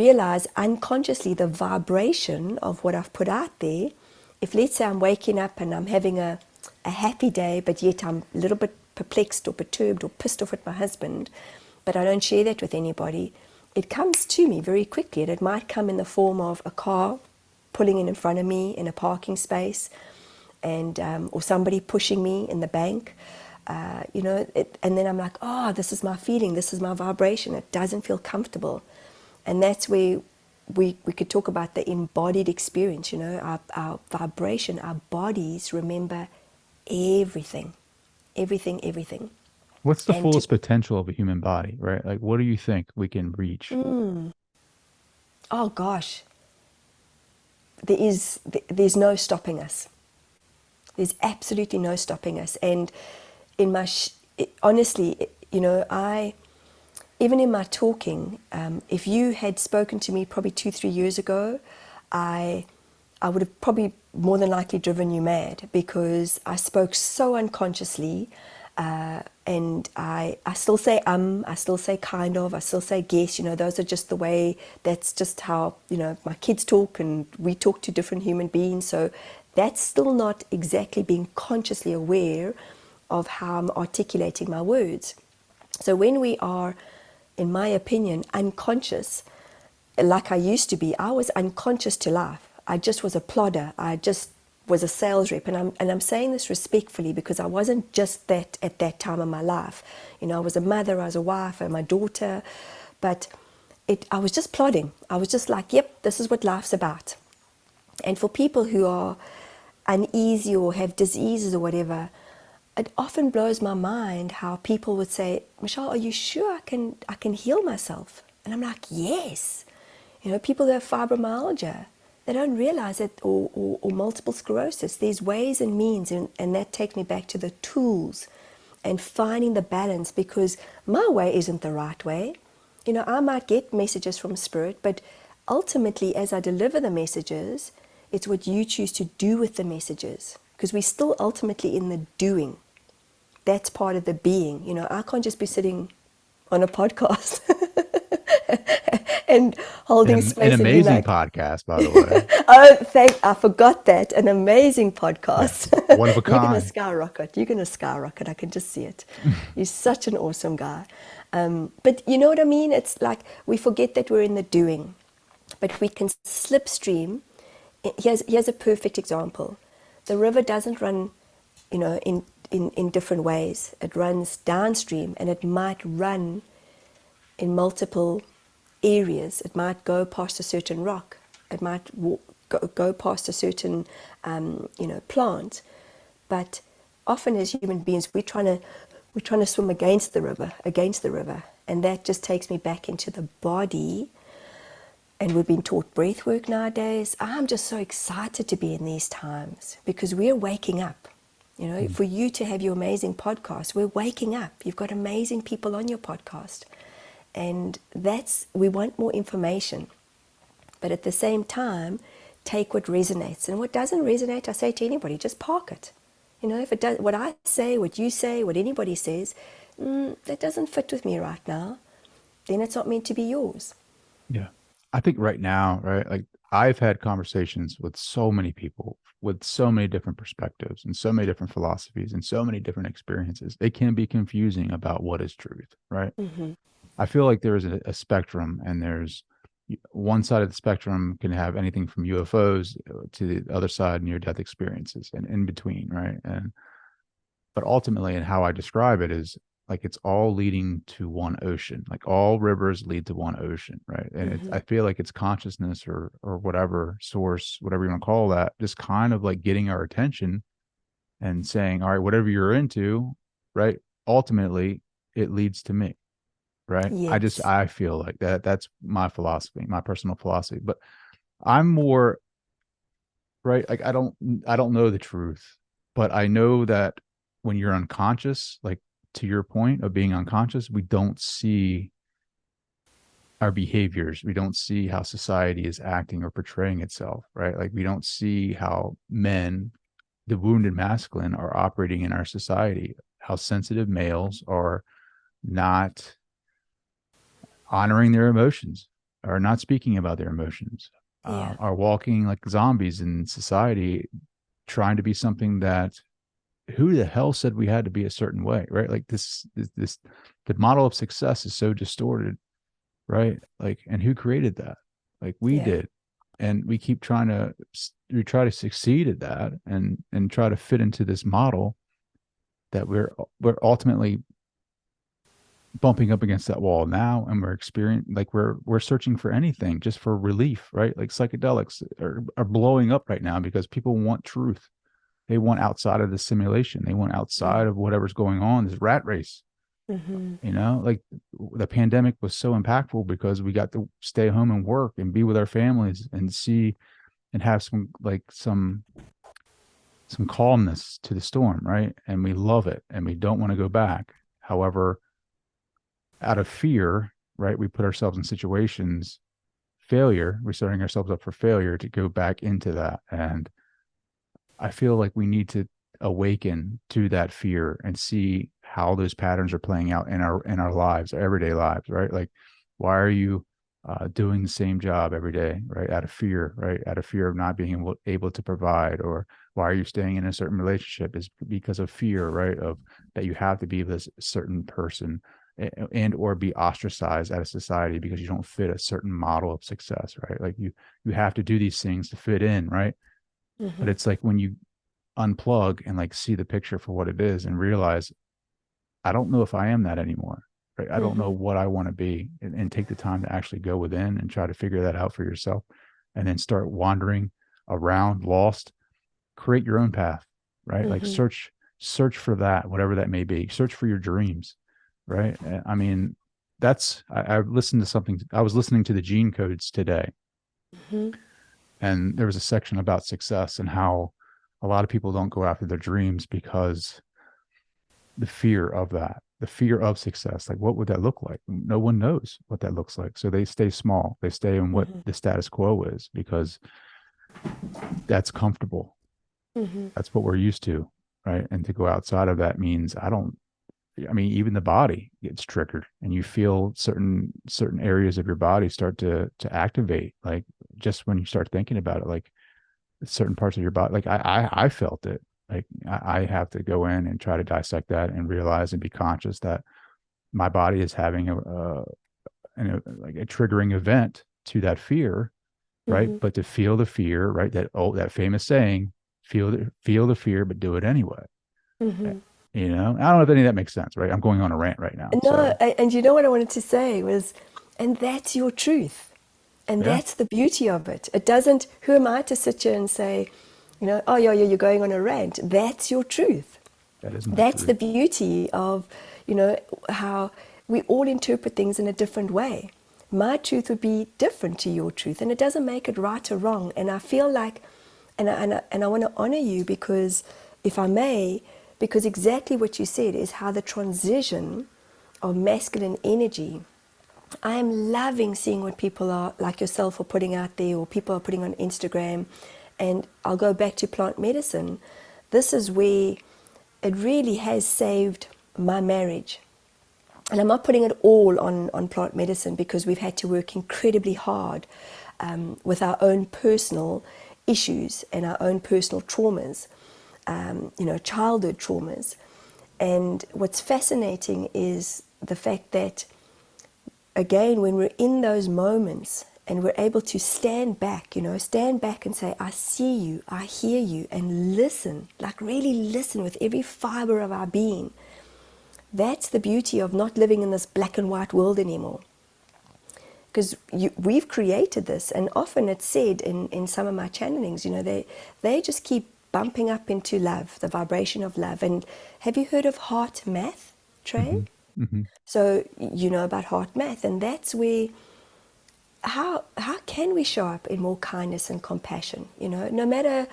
realize unconsciously the vibration of what I've put out there. If, let's say, I'm waking up and I'm having a happy day, but yet I'm a little bit perplexed or perturbed or pissed off at my husband, but I don't share that with anybody, it comes to me very quickly. And it might come in the form of a car pulling in front of me in a parking space, and or somebody pushing me in the bank. And then I'm like, oh, this is my feeling, this is my vibration. It doesn't feel comfortable. And that's where we could talk about the embodied experience, our vibration, our bodies remember everything, everything, everything. What's the And to, fullest potential of a human body, right? Like, what do you think we can reach? oh gosh, there's no stopping us. There's absolutely no stopping us. And in my, honestly, even in my talking, if you had spoken to me probably 2-3 years ago, I would have probably more than likely driven you mad, because I spoke so unconsciously, and I still say I still say kind of, I still say guess. Those are just the way. That's just how my kids talk, and we talk to different human beings. So that's still not exactly being consciously aware of how I'm articulating my words. So when we are, in my opinion, unconscious, like I used to be, I was unconscious to life. I just was a plodder. I just was a sales rep. And I'm saying this respectfully, because I wasn't just that at that time in my life. I was a mother, I was a wife, and my daughter. But I was just plodding. I was just like, yep, this is what life's about. And for people who are uneasy or have diseases or whatever, it often blows my mind how people would say, Michelle, are you sure I can heal myself? And I'm like, yes. People who have fibromyalgia, they don't realize it, or multiple sclerosis. There's ways and means, and that takes me back to the tools and finding the balance, because my way isn't the right way. I might get messages from spirit, but ultimately, as I deliver the messages, it's what you choose to do with the messages, because we're still ultimately in the doing. That's part of the being. I can't just be sitting on a podcast and holding An space and being amazing like, podcast, by the way. oh, I forgot that. An amazing Yeah, podcast. one of a You're going to kind. skyrocket. You're going to skyrocket. I can just see it. You're such an awesome guy. But you know what I mean? It's like we forget that we're in the doing, but we can slipstream. Here's a perfect example. The river doesn't run, in different ways. It runs downstream, and it might run in multiple areas. It might go past a certain rock. It might go past a certain, plant. But often, as human beings, we're trying to swim against the river, and that just takes me back into the body. And we've been taught breath work nowadays. I'm just so excited to be in these times, because we're waking up. For you to have your amazing podcast, we're waking up. You've got amazing people on your podcast. And we want more information. But at the same time, take what resonates. And what doesn't resonate, I say to anybody, just park it. If it does, what I say, what you say, what anybody says, that doesn't fit with me right now, then it's not meant to be yours. Yeah. I think right now, right? Like, I've had conversations with so many people with so many different perspectives and so many different philosophies and so many different experiences. It can be confusing about what is truth, right? Mm-hmm. I feel like there is a spectrum, and there's one side of the spectrum can have anything from UFOs to the other side, near death experiences, and in between, right? But ultimately, and how I describe it is, like, it's all leading to one ocean. Like, all rivers lead to one ocean, right? And I feel like it's consciousness, or whatever source, whatever you want to call that, just kind of like getting our attention and saying, all right, whatever you're into, right? Ultimately, it leads to me, right? Yes. I feel like that's my philosophy, my personal philosophy. But I'm more, right? Like, I don't know the truth, but I know that when you're unconscious, like, to your point of being unconscious, we don't see our behaviors. We don't see how society is acting or portraying itself, right? Like, we don't see how men, the wounded masculine, are operating in our society, how sensitive males are not honoring their emotions, are not speaking about their emotions, Yeah. are walking like zombies in society, trying to be something that, who the hell said we had to be a certain way, right? Like, the model of success is so distorted, right? Like, and who created that? Like, we Yeah. did. And we keep we try to succeed at that and try to fit into this model that we're ultimately bumping up against that wall now, and we're experiencing, like, we're searching for anything just for relief, right? Like psychedelics are blowing up right now because people want truth. They want outside of the simulation. They want outside of whatever's going on, this rat race. Like the pandemic was so impactful because we got to stay home and work and be with our families and see and have some calmness to the storm, right? And we love it and we don't want to go back. However, out of fear, right, we put ourselves in situations, we're setting ourselves up for failure to go back into that. And I feel like we need to awaken to that fear and see how those patterns are playing out in our lives, our everyday lives, right? Like, why are you doing the same job every day, right? Out of fear, right? Out of fear of not being able to provide. Or why are you staying in a certain relationship? Is because of fear, right? Of that you have to be this certain person and or be ostracized out of society because you don't fit a certain model of success, right? Like you have to do these things to fit in, right? But it's like when you unplug and like see the picture for what it is and realize, I don't know if I am that anymore, right? I don't know what I want to be, and take the time to actually go within and try to figure that out for yourself, and then start wandering around lost. Create your own path, right? Like search for that, whatever that may be. Search for your dreams, right? I mean, I listened to something. I was listening to the Gene Codes today, and there was a section about success and how a lot of people don't go after their dreams because the fear of success. Like, what would that look like? No one knows what that looks like. So they stay small. They stay in what the status quo is because that's comfortable. That's what we're used to, right? And to go outside of that means even the body gets triggered and you feel certain areas of your body start to activate. Like, just when you start thinking about it, like certain parts of your body, like I felt it. Like I have to go in and try to dissect that and realize and be conscious that my body is having a triggering event to that fear, right? But to feel the fear, right? That famous saying, feel the fear, but do it anyway. I don't know if any of that makes sense, right? I'm going on a rant right now. No, and you know what I wanted to say was, and that's your truth. And that's the beauty of it. It doesn't, who am I to sit here and say, oh, yeah, you're going on a rant. That's your truth. That is my That's truth. the beauty of, how we all interpret things in a different way. My truth would be different to your truth, and it doesn't make it right or wrong. And I feel like, and I want to honor you because, if I may, because exactly what you said is how the transition of masculine energy. I am loving seeing what people are like yourself are putting out there, or people are putting on Instagram. And I'll go back to plant medicine. This is where it really has saved my marriage. And I'm not putting it all on plant medicine because we've had to work incredibly hard with our own personal issues and our own personal traumas, childhood traumas. And what's fascinating is the fact that, again, when we're in those moments and we're able to stand back and say, I see you, I hear you, and listen, like really listen with every fiber of our being. That's the beauty of not living in this black and white world anymore. Because we've created this, and often it's said in some of my channelings, they just keep bumping up into love, the vibration of love. And have you heard of heart math, Trey? So you know about heart math, and that's where, how can we show up in more kindness and compassion? No matter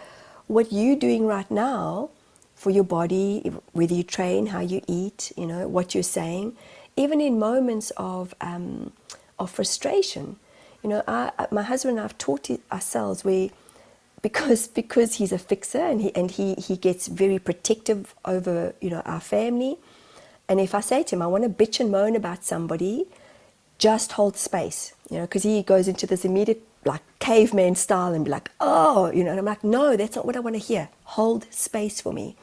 what you're doing right now for your body, whether you train, how you eat, what you're saying, even in moments of frustration. My husband and I have taught ourselves where, because he's a fixer and he gets very protective over our family. And if I say to him, I want to bitch and moan about somebody, just hold space, because he goes into this immediate like caveman style and be like, oh, and I'm like, no, that's not what I want to hear. Hold space for me.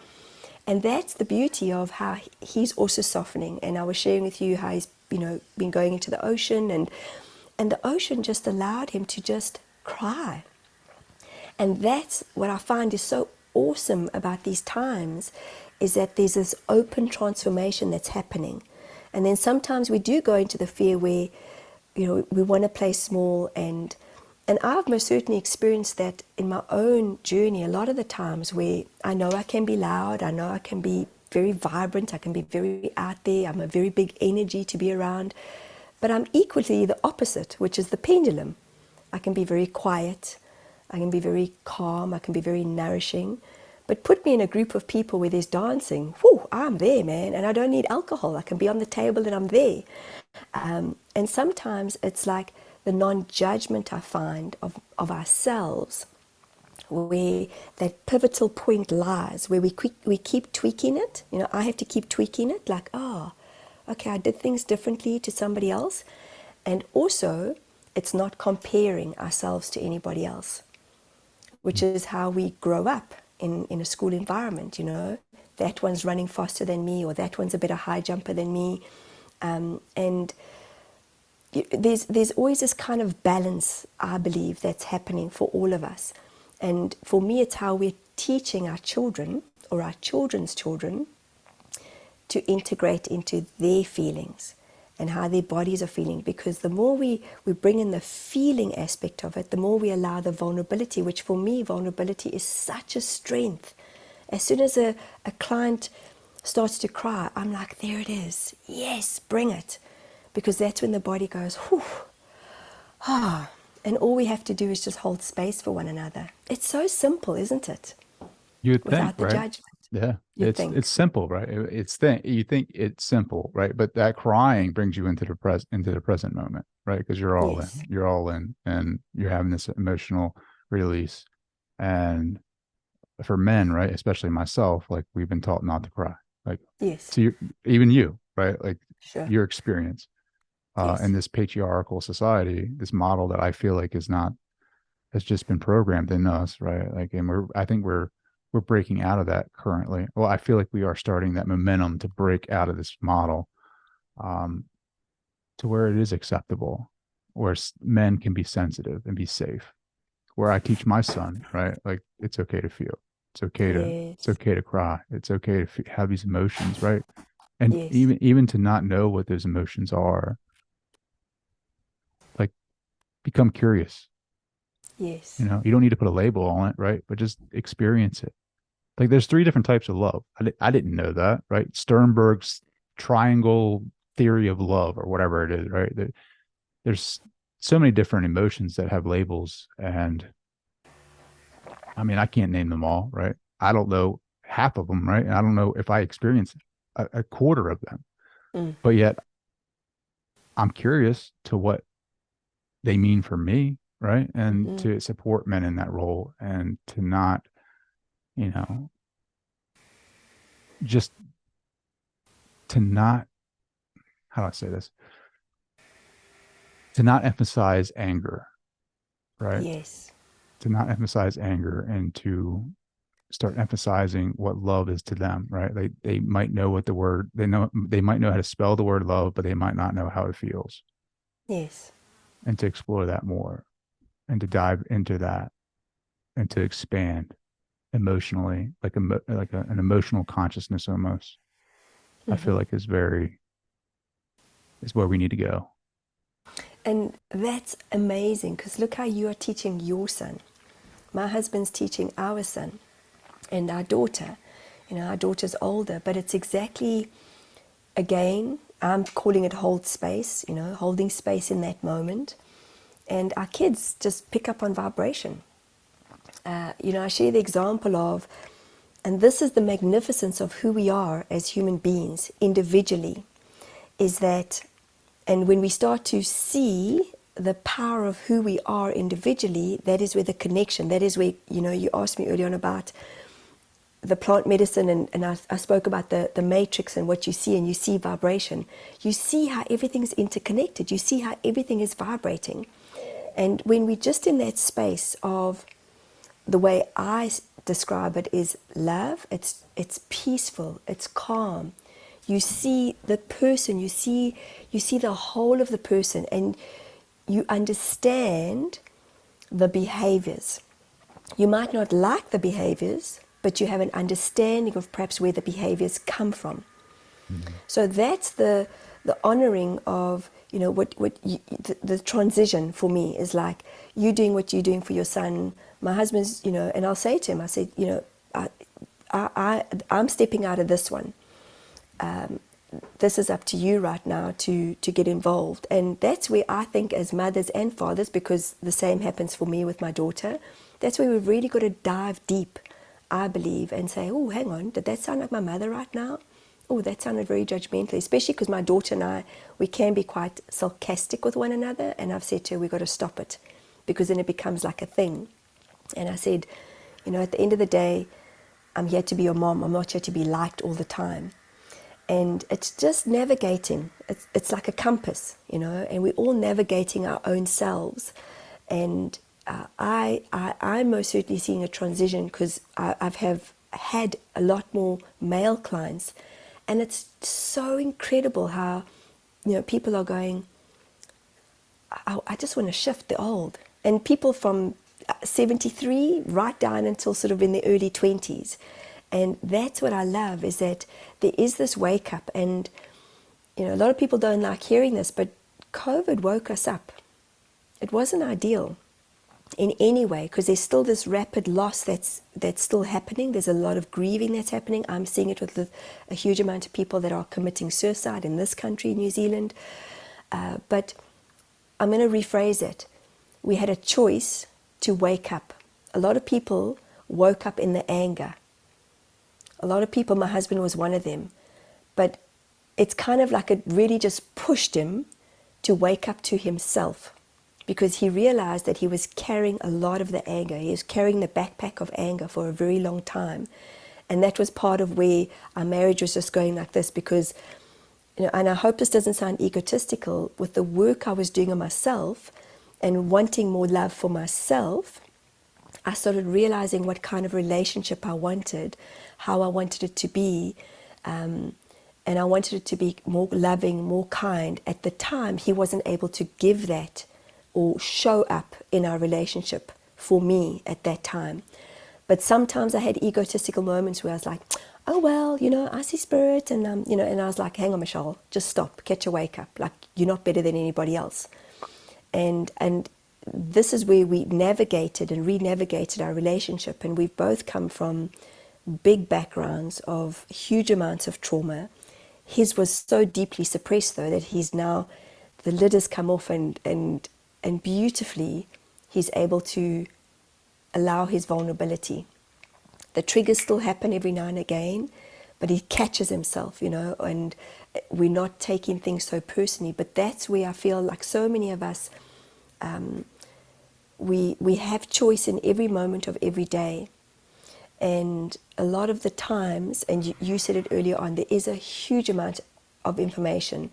And that's the beauty of how he's also softening. And I was sharing with you how he's, been going into the ocean, and the ocean just allowed him to just cry. And that's what I find is so awesome about these times, is that there's this open transformation that's happening. And then sometimes we do go into the fear where, we want to play small, and I've most certainly experienced that in my own journey a lot of the times, where I know I can be loud, I know I can be very vibrant, I can be very out there, I'm a very big energy to be around, but I'm equally the opposite, which is the pendulum. I can be very quiet, I can be very calm, I can be very nourishing, but put me in a group of people where there's dancing, whoo, I'm there, man, and I don't need alcohol, I can be on the table and I'm there. And sometimes it's like the non-judgment I find of ourselves, where that pivotal point lies, where we keep tweaking it. I have to keep tweaking it, like, oh, okay, I did things differently to somebody else. And also, it's not comparing ourselves to anybody else, which is how we grow up in a school environment. That one's running faster than me, or that one's a better high jumper than me. And there's always this kind of balance, I believe, that's happening for all of us. And for me, it's how we're teaching our children, or our children's children, to integrate into their feelings and how their bodies are feeling. Because the more we bring in the feeling aspect of it, the more we allow the vulnerability, which for me, vulnerability is such a strength. As soon as a client starts to cry, I'm like, there it is. Yes, bring it. Because that's when the body goes, whew, ah. And all we have to do is just hold space for one another. It's so simple, isn't it? You'd Without think, the right? judgment. Yeah, You'd think. it's simple, right? You think it's simple, right? But that crying brings you into the present moment, right? Because you're all Yes. in, and you're having this emotional release. And for men, right, especially myself, like, we've been taught not to cry, like, Yes. to even you, right? Like, Sure. your experience Yes. in this patriarchal society, this model that I feel like has just been programmed in us, right? Like, and I think we're breaking out of that currently. Well, I feel like we are starting that momentum to break out of this model, to where it is acceptable, where men can be sensitive and be safe. Where I teach my son, right? Like, it's okay to feel, Yes. it's okay to cry, it's okay to have these emotions, right? And Yes. even to not know what those emotions are, like, become curious. Yes. You don't need to put a label on it, right? But just experience it. Like, there's 3 different types of love. I didn't know that, right? Sternberg's triangle theory of love, or whatever it is, right? There's so many different emotions that have labels. And I mean, I can't name them all, right? I don't know half of them, right? And I don't know if I experience a quarter of them. But yet I'm curious to what they mean for me, right? And to support men in that role, and to not, you know, just to not, how do I say this? To not emphasize anger, right? Yes. To not emphasize anger, and to start emphasizing what love is to them, right? They might know what the word, they might know how to spell the word love, but they might not know how it feels. Yes. And to explore that more, and to dive into that, and to expand emotionally, like an emotional consciousness almost. I feel like is where we need to go. And that's amazing, because look how you are teaching your son. My husband's teaching our son and our daughter. Our daughter's older, but it's exactly, again, I'm calling it hold space, holding space in that moment. And our kids just pick up on vibration. I share the example of, and this is the magnificence of who we are as human beings individually, is that, and when we start to see the power of who we are individually, that is where the connection, that is where, you asked me earlier on about the plant medicine, and I spoke about the matrix and what you see, and you see vibration. You see how everything's interconnected. You see how everything is vibrating. And when we're just in that space of, the way I describe it is love, it's peaceful, it's calm. You see the person, you see the whole of the person, and you understand the behaviors. You might not like the behaviors, but you have an understanding of perhaps where the behaviors come from. Mm-hmm. So that's the honoring of, you know, the transition for me is like you doing what you're doing for your son. My husband's, you know, and I'll say to him, I said, you know, I'm stepping out of this one. This is up to you right now to get involved. And that's where I think as mothers and fathers, because the same happens for me with my daughter, that's where we've really got to dive deep, I believe, and say, oh, hang on, did that sound like my mother right now? Oh, that sounded very judgmental, especially because my daughter and I, we can be quite sarcastic with one another. And I've said to her, we've got to stop it, because then it becomes like a thing. And I said, you know, at the end of the day, I'm here to be your mom. I'm not here to be liked all the time. And it's just navigating. It's like a compass, you know, and we're all navigating our own selves. And I'm most certainly seeing a transition, because I've had a lot more male clients. And it's so incredible how, you know, people are going, I just want to shift the old. And people from 73 right down until sort of in the early 20s. And that's what I love, is that there is this wake up. And, you know, a lot of people don't like hearing this, but COVID woke us up. It wasn't ideal in any way, because there's still this rapid loss that's still happening. There's a lot of grieving that's happening. I'm seeing it with a huge amount of people that are committing suicide in this country, New Zealand. But I'm going to rephrase it. We had a choice to wake up. A lot of people woke up in the anger. A lot of people, my husband was one of them, but it's kind of like it really just pushed him to wake up to himself, because he realized that he was carrying a lot of the anger. He was carrying the backpack of anger for a very long time. And that was part of where our marriage was just going like this, because, you know, and I hope this doesn't sound egotistical, with the work I was doing on myself and wanting more love for myself, I started realizing what kind of relationship I wanted, how I wanted it to be, and I wanted it to be more loving, more kind. At the time, he wasn't able to give that or show up in our relationship for me at that time. But sometimes I had egotistical moments where I was like, oh, well, you know, I see spirit, and, you know, and I was like, hang on, Michelle, just stop, catch a wake up. Like, you're not better than anybody else. And this is where we navigated and re-navigated our relationship. And we've both come from big backgrounds of huge amounts of trauma. His was so deeply suppressed, though, that he's now, the lid has come off, and beautifully he's able to allow his vulnerability. The triggers still happen every now and again, but he catches himself, you know, and we're not taking things so personally. But that's where I feel like so many of us, we have choice in every moment of every day. And a lot of the times, and you said it earlier on, there is a huge amount of information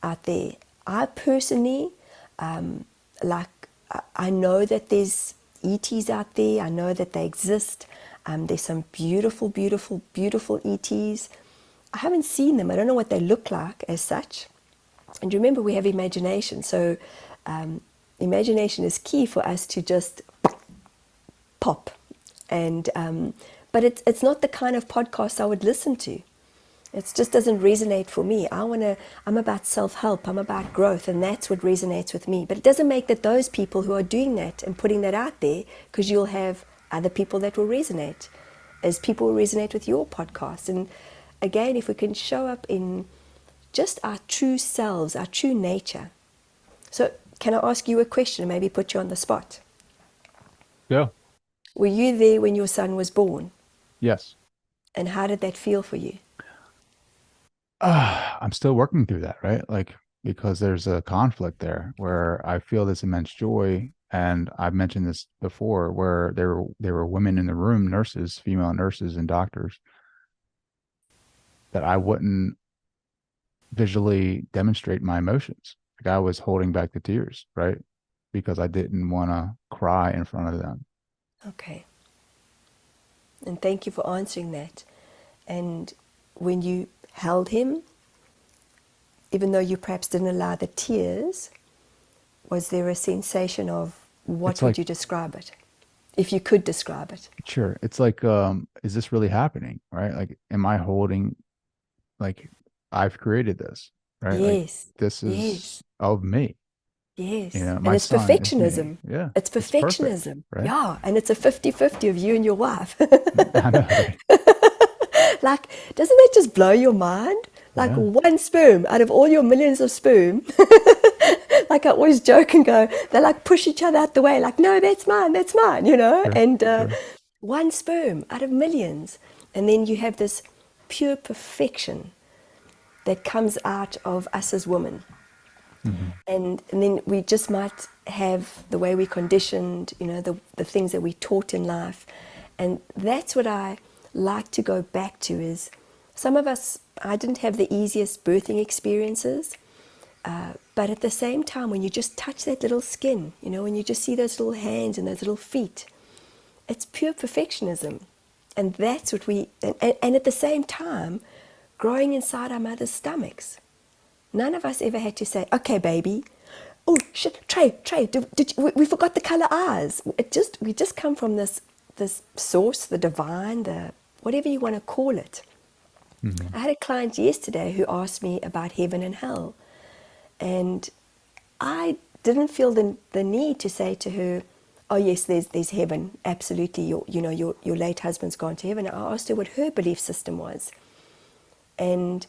out there. I personally, I know that there's ETs out there. I know that they exist. There's some beautiful, beautiful, beautiful ETs. I haven't seen them. I don't know what they look like as such. And remember, we have imagination. So imagination is key for us to just pop. And but it's not the kind of podcast I would listen to. It just doesn't resonate for me. I'm about self-help. I'm about growth, and that's what resonates with me. But it doesn't make that those people who are doing that and putting that out there, because you'll have other people that will resonate, as people will resonate with your podcast. And again, if we can show up in just our true selves, our true nature. So can I ask you a question and maybe put you on the spot? Yeah. Were you there when your son was born? Yes. And how did that feel for you? I'm still working through that, right? Like, because there's a conflict there where I feel this immense joy. And I've mentioned this before, where there were women in the room, nurses, female nurses and doctors, that I wouldn't visually demonstrate my emotions. Like, I was holding back the tears, right? Because I didn't want to cry in front of them. Okay. And thank you for answering that. And when you held him, even though you perhaps didn't allow the tears, was there a sensation of, what would you describe it? if you could describe it. Sure. It's like, is this really happening? Right? Like, am I holding, like, I've created this, right? Like, Yes, this is yes, of me. You yes. know, And my it's son is me. perfectionism. Yeah. It's It's perfect, perfectionism. right? Yeah. And it's a 50-50 of you and your wife. I know, right? Like, doesn't that just blow your mind? Like Yeah. one sperm out of all your millions of sperm. Like I always joke and go, they like push each other out the way, like, no, that's mine, you know? Sure. And Sure. one sperm out of millions. And then you have this pure perfection that comes out of us as women. Hmm. And then we just might have the way we're conditioned, you know, the things that we taught in life. And that's what I like to go back to is some of us, I didn't have the easiest birthing experiences, but at the same time, when you just touch that little skin, you know, when you just see those little hands and those little feet, it's pure perfectionism. And that's what and at the same time, growing inside our mother's stomachs. None of us ever had to say, okay, baby, oh, shit, Trey, we forgot the color eyes. We just come from this source, the divine, the whatever you want to call it. Hmm. I had a client yesterday who asked me about heaven and hell. And I didn't feel the need to say to her, oh yes, there's heaven, absolutely, your late husband's gone to heaven. I asked her what her belief system was. And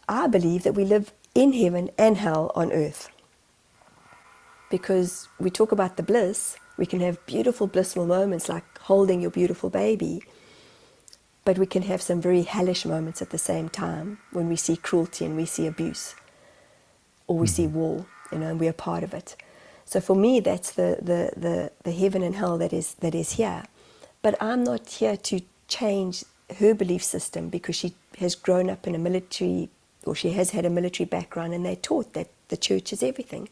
I believe that we live in heaven and hell on earth. Because we talk about the bliss, we can have beautiful, blissful moments like holding your beautiful baby, but we can have some very hellish moments at the same time when we see cruelty and we see abuse, or we see Hmm. war, you know, and we are part of it. So for me, that's the heaven and hell that is here. But I'm not here to change her belief system because she has grown up in a military, or she has had a military background, and they taught that the church is everything.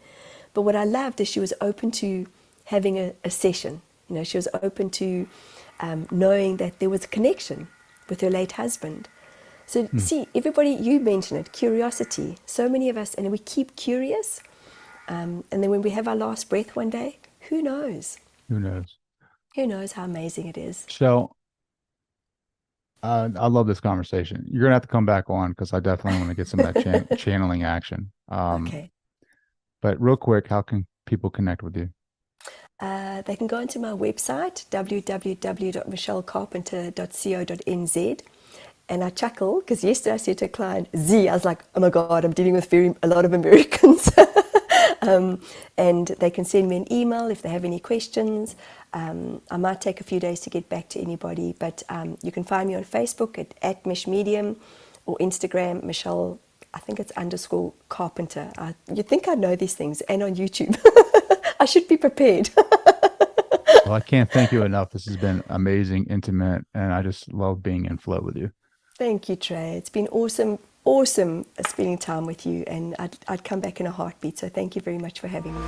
But what I loved is she was open to having a session. You know, she was open to knowing that there was a connection with her late husband. So see, everybody, you mentioned it, curiosity. So many of us, and we keep curious. And then when we have our last breath one day, who knows? Who knows? Who knows how amazing it is? So, I love this conversation. You're gonna have to come back on because I definitely want to get some of that channeling action. Okay. But real quick, how can people connect with you? They can go onto my website, www.michellecarpenter.co.nz. And I chuckle because yesterday I said to a client, Z, I was like, oh my God, I'm dealing with a lot of Americans. And they can send me an email if they have any questions. I might take a few days to get back to anybody, but you can find me on Facebook at Mish Medium, or Instagram, Michelle, I think it's _ Carpenter. You'd think I know these things, and on YouTube. I should be prepared. Well, I can't thank you enough. This has been amazing, intimate, and I just love being in flow with you. Thank you, Trey. It's been awesome spending time with you, and I'd come back in a heartbeat. So thank you very much for having me.